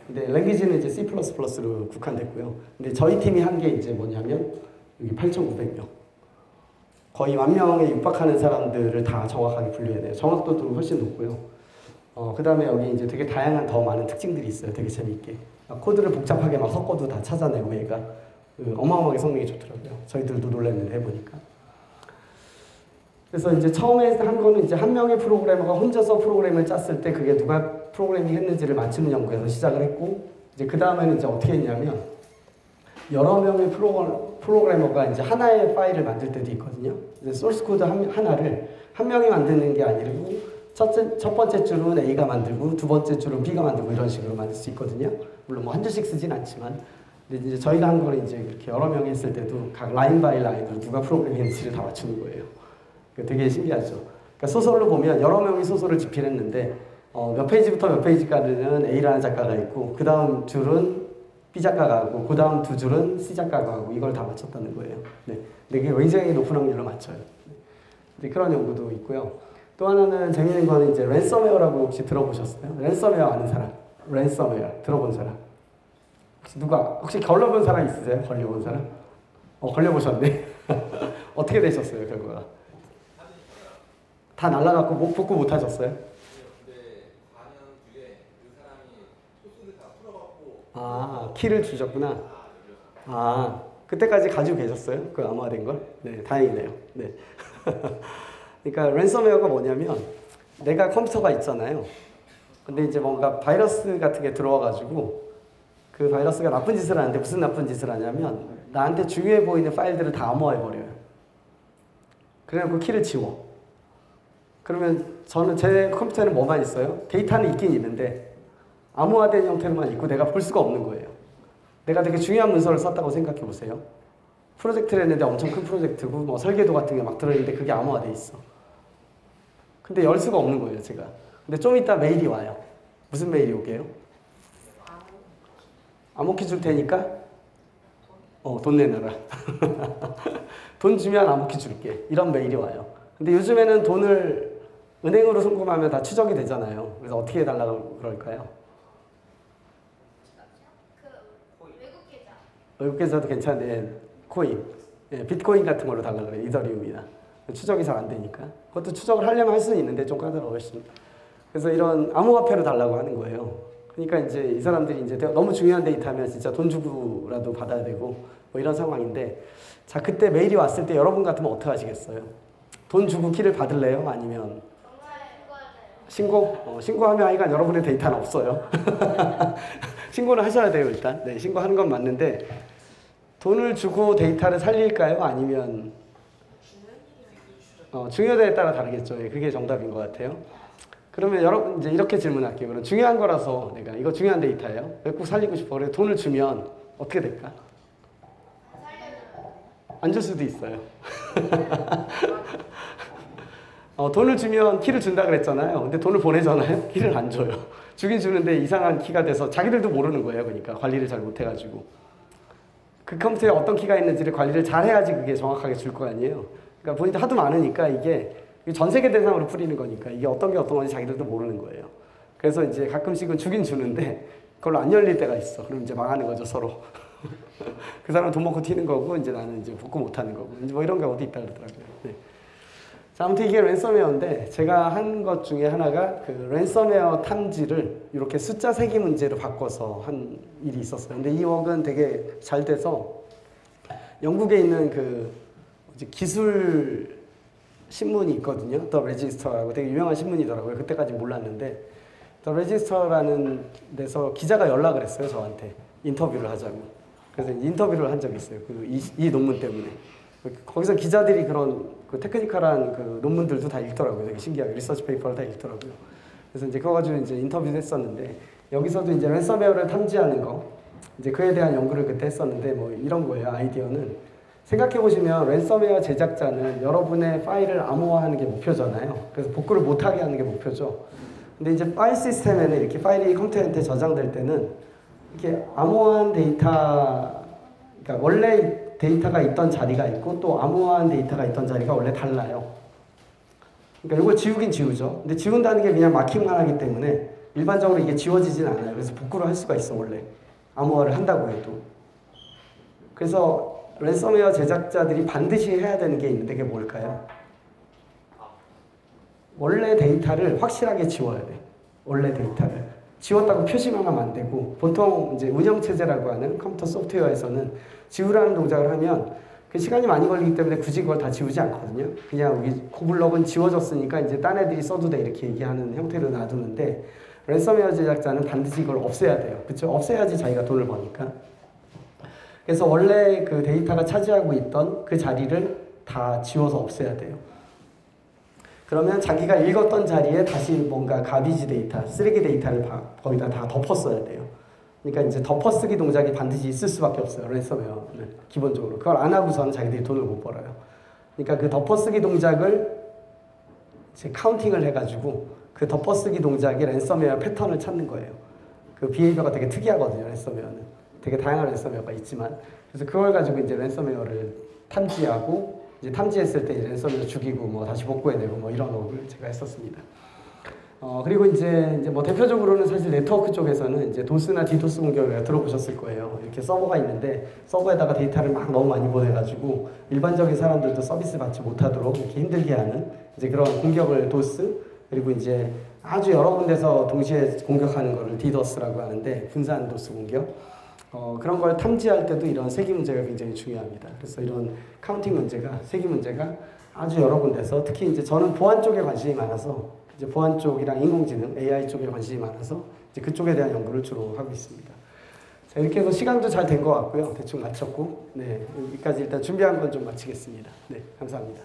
근데 랭귀지는 이제 C++로 국한됐고요. 근데 저희 팀이 한 게 이제 뭐냐면 여기 8,900명. 거의 10,000명에 육박하는 사람들을 다 정확하게 분류해내요. 정확도도 훨씬 높고요. 그 다음에 여기 이제 되게 다양한 더 많은 특징들이 있어요. 되게 재밌게. 코드를 복잡하게 막 섞어도 다 찾아내고 얘가 어마어마하게 성능이 좋더라고요. 저희들도 놀랐는데 해보니까. 그래서 이제 처음에 한 거는 이제 한 명의 프로그래머가 혼자서 프로그램을 짰을 때 그게 누가 프로그래밍 했는지를 맞추는 연구에서 시작을 했고, 이제 그 다음에는 이제 어떻게 했냐면 여러 명의 프로그래머가 이제 하나의 파일을 만들 때도 있거든요. 이제 소스 코드 하나를 한 명이 만드는 게 아니고 첫 번째 줄은 A가 만들고 두 번째 줄은 B가 만들고 이런 식으로 만들 수 있거든요. 물론 뭐 한 줄씩 쓰진 않지만, 근데 이제 저희가 한 거는 이제 이렇게 여러 명이 했을 때도 각 라인 바이 라인으로 누가 프로그래밍했는지를 다 맞추는 거예요. 되게 신기하죠. 그러니까 소설로 보면 여러 명이 소설을 집필했는데 몇 페이지부터 몇 페이지까지는 A라는 작가가 있고 그 다음 줄은 B 작가가 하고 그 다음 두 줄은 C 작가가 하고 이걸 다 맞췄다는 거예요. 네. 근데 그게 굉장히 높은 확률로 맞춰요. 네. 그런 연구도 있고요. 또 하나는 재미있는 거는 이제 랜섬웨어라고 혹시 들어보셨어요? 랜섬웨어 아는 사람? 랜섬웨어 들어본 사람? 혹시 걸려본 사람 있으세요? 걸려본 사람? 걸려보셨네. 어떻게 되셨어요, 결과가? 다 날라갔고 복구 못 하셨어요? 아, 키를 주셨구나. 아, 그때까지 가지고 계셨어요? 그 암호화된 걸? 네, 다행이네요. 네. 그러니까 랜섬웨어가 뭐냐면 내가 컴퓨터가 있잖아요. 근데 이제 뭔가 바이러스 같은 게 들어와가지고 그 바이러스가 나쁜 짓을 하는데 무슨 나쁜 짓을 하냐면 나한테 중요해 보이는 파일들을 다 암호화해버려요. 그래갖고 키를 지워. 그러면 저는 제 컴퓨터에는 뭐만 있어요? 데이터는 있긴 있는데 암호화된 형태로만 있고 내가 볼 수가 없는 거예요. 내가 되게 중요한 문서를 썼다고 생각해 보세요. 프로젝트를 했는데 엄청 큰 프로젝트고 뭐 설계도 같은 게 막 들어있는데 그게 암호화돼 있어. 근데 열 수가 없는 거예요, 제가. 근데 좀 이따 메일이 와요. 무슨 메일이 오게요? 암호키 줄 테니까 돈 내놔라. 돈 주면 암호키 줄게. 이런 메일이 와요. 근데 요즘에는 돈을 은행으로 송금하면 다 추적이 되잖아요. 그래서 어떻게 해달라고 그럴까요? 외국 계좌. 외국 계좌도 괜찮은데 코인, 비트코인 같은 걸로 달라고 그래요. 이더리움이나. 추적이 잘 안 되니까. 그것도 추적을 하려면 할 수는 있는데 좀 까다로워요. 그래서 이런 암호화폐로 달라고 하는 거예요. 그러니까 이제 이 사람들이 이제 너무 중요한 데이터면 진짜 돈 주고라도 받아야 되고 뭐 이런 상황인데, 자, 그때 메일이 왔을 때 여러분 같으면 어떻게 하시겠어요? 돈 주고 키를 받을래요? 아니면 신고? 신고하면 하여간 여러분의 데이터는 없어요. 신고는 하셔야 돼요, 일단. 네, 신고하는 건 맞는데 돈을 주고 데이터를 살릴까요? 아니면 중요도에 따라 다르겠죠. 그게 정답인 것 같아요. 그러면 여러분 이제 이렇게 질문할게요. 그럼 중요한 거라서 내가 이거 중요한 데이터예요. 왜 꼭 살리고 싶어? 그래 돈을 주면 어떻게 될까? 안 줄 수도 있어요. 돈을 주면 키를 준다 그랬잖아요. 근데 돈을 보내잖아요. 키를 안 줘요. 주긴 주는데 이상한 키가 돼서 자기들도 모르는 거예요. 그러니까 관리를 잘 못해가지고 그 컴퓨터에 어떤 키가 있는지를 관리를 잘 해야지 그게 정확하게 줄 거 아니에요. 그러니까 본인들 하도 많으니까 이게 전 세계 대상으로 뿌리는 거니까 이게 어떤 게 어떤 건지 자기들도 모르는 거예요. 그래서 이제 가끔씩은 주긴 주는데 그걸로 안 열릴 때가 있어. 그럼 이제 망하는 거죠, 서로. 그 사람은 돈 먹고 튀는 거고 이제 나는 이제 복구 못 하는 거고 이제 뭐 이런 경우도 있다 그러더라고요. 네. 자, 아무튼 이게 랜섬웨어인데 제가 한 것 중에 하나가 그 랜섬웨어 탐지를 이렇게 숫자 세기 문제로 바꿔서 한 일이 있었어요. 근데 이 웍은 되게 잘 돼서 영국에 있는 그 기술 신문이 있거든요. 더 레지스터라고 되게 유명한 신문이더라고요. 그때까지 몰랐는데 더 레지스터라는 데서 기자가 연락을 했어요. 저한테 인터뷰를 하자고. 그래서 인터뷰를 한 적이 있어요. 이 논문 때문에. 거기서 기자들이 그런 그 테크니컬한 그 논문들도 다 읽더라고요. 되게 신기하게 리서치 페이퍼를 다 읽더라고요. 그래서 이제 그거 가지고 이제 인터뷰를 했었는데 여기서도 이제 랜섬웨어를 탐지하는 거 이제 그에 대한 연구를 그때 했었는데 뭐 이런 거예요. 아이디어는 생각해 보시면 랜섬웨어 제작자는 여러분의 파일을 암호화하는 게 목표잖아요. 그래서 복구를 못하게 하는 게 목표죠. 근데 이제 파일 시스템에는 이렇게 파일이 컴퓨터한테 저장될 때는 이렇게 암호화한 데이터, 그러니까 원래 데이터가 있던 자리가 있고 또 암호화한 데이터가 있던 자리가 원래 달라요. 그러니까 이걸 지우긴 지우죠. 근데 지운다는 게 그냥 마킹만 하기 때문에 일반적으로 이게 지워지진 않아요. 그래서 복구를 할 수가 있어, 원래. 암호화를 한다고 해도. 그래서 랜섬웨어 제작자들이 반드시 해야 되는 게 있는데 그게 뭘까요? 원래 데이터를 확실하게 지워야 돼. 원래 데이터를. 지웠다고 표시만 하면 안 되고 보통 이제 운영체제라고 하는 컴퓨터 소프트웨어에서는 지우라는 동작을 하면 그 시간이 많이 걸리기 때문에 굳이 그걸 다 지우지 않거든요. 그냥 우리 고블럭은 지워졌으니까 이제 딴 애들이 써도 돼 이렇게 얘기하는 형태로 놔두는데 랜섬웨어 제작자는 반드시 이걸 없애야 돼요. 그렇죠? 없애야지 자기가 돈을 버니까. 그래서 원래 그 데이터가 차지하고 있던 그 자리를 다 지워서 없애야 돼요. 그러면 자기가 읽었던 자리에 다시 뭔가 가비지 데이터, 쓰레기 데이터를 거기다 다 덮었어야 돼요. 그러니까 이제 덮어쓰기 동작이 반드시 있을 수밖에 없어요. 랜섬웨어는 기본적으로. 그걸 안 하고서는 자기들이 돈을 못 벌어요. 그러니까 그 덮어쓰기 동작을 이제 카운팅을 해가지고 그 덮어쓰기 동작의 랜섬웨어 패턴을 찾는 거예요. 그 비헤이비어가 되게 특이하거든요. 랜섬웨어는. 되게 다양한 랜섬웨어가 있지만 그래서 그걸 가지고 이제 랜섬웨어를 탐지하고 이제 탐지했을 때 랜섬웨어 죽이고 뭐 다시 복구해내고 뭐 이런 업을 제가 했었습니다. 그리고 이제 뭐 대표적으로는 사실 네트워크 쪽에서는 이제 도스나 디도스 공격을 들어보셨을 거예요. 이렇게 서버가 있는데 서버에다가 데이터를 막 너무 많이 보내가지고 일반적인 사람들도 서비스 받지 못하도록 이렇게 힘들게 하는 이제 그런 공격을 도스 그리고 이제 아주 여러 군데서 동시에 공격하는 거를 디도스라고 하는데 분산 도스 공격. 그런 걸 탐지할 때도 이런 세기 문제가 굉장히 중요합니다. 그래서 이런 카운팅 문제가, 세기 문제가 아주 여러 군데서 특히 이제 저는 보안 쪽에 관심이 많아서 이제 보안 쪽이랑 인공지능, AI 쪽에 관심이 많아서 이제 그쪽에 대한 연구를 주로 하고 있습니다. 자, 이렇게 해서 시간도 잘 된 것 같고요. 대충 마쳤고, 네, 여기까지 일단 준비한 건 좀 마치겠습니다. 네, 감사합니다.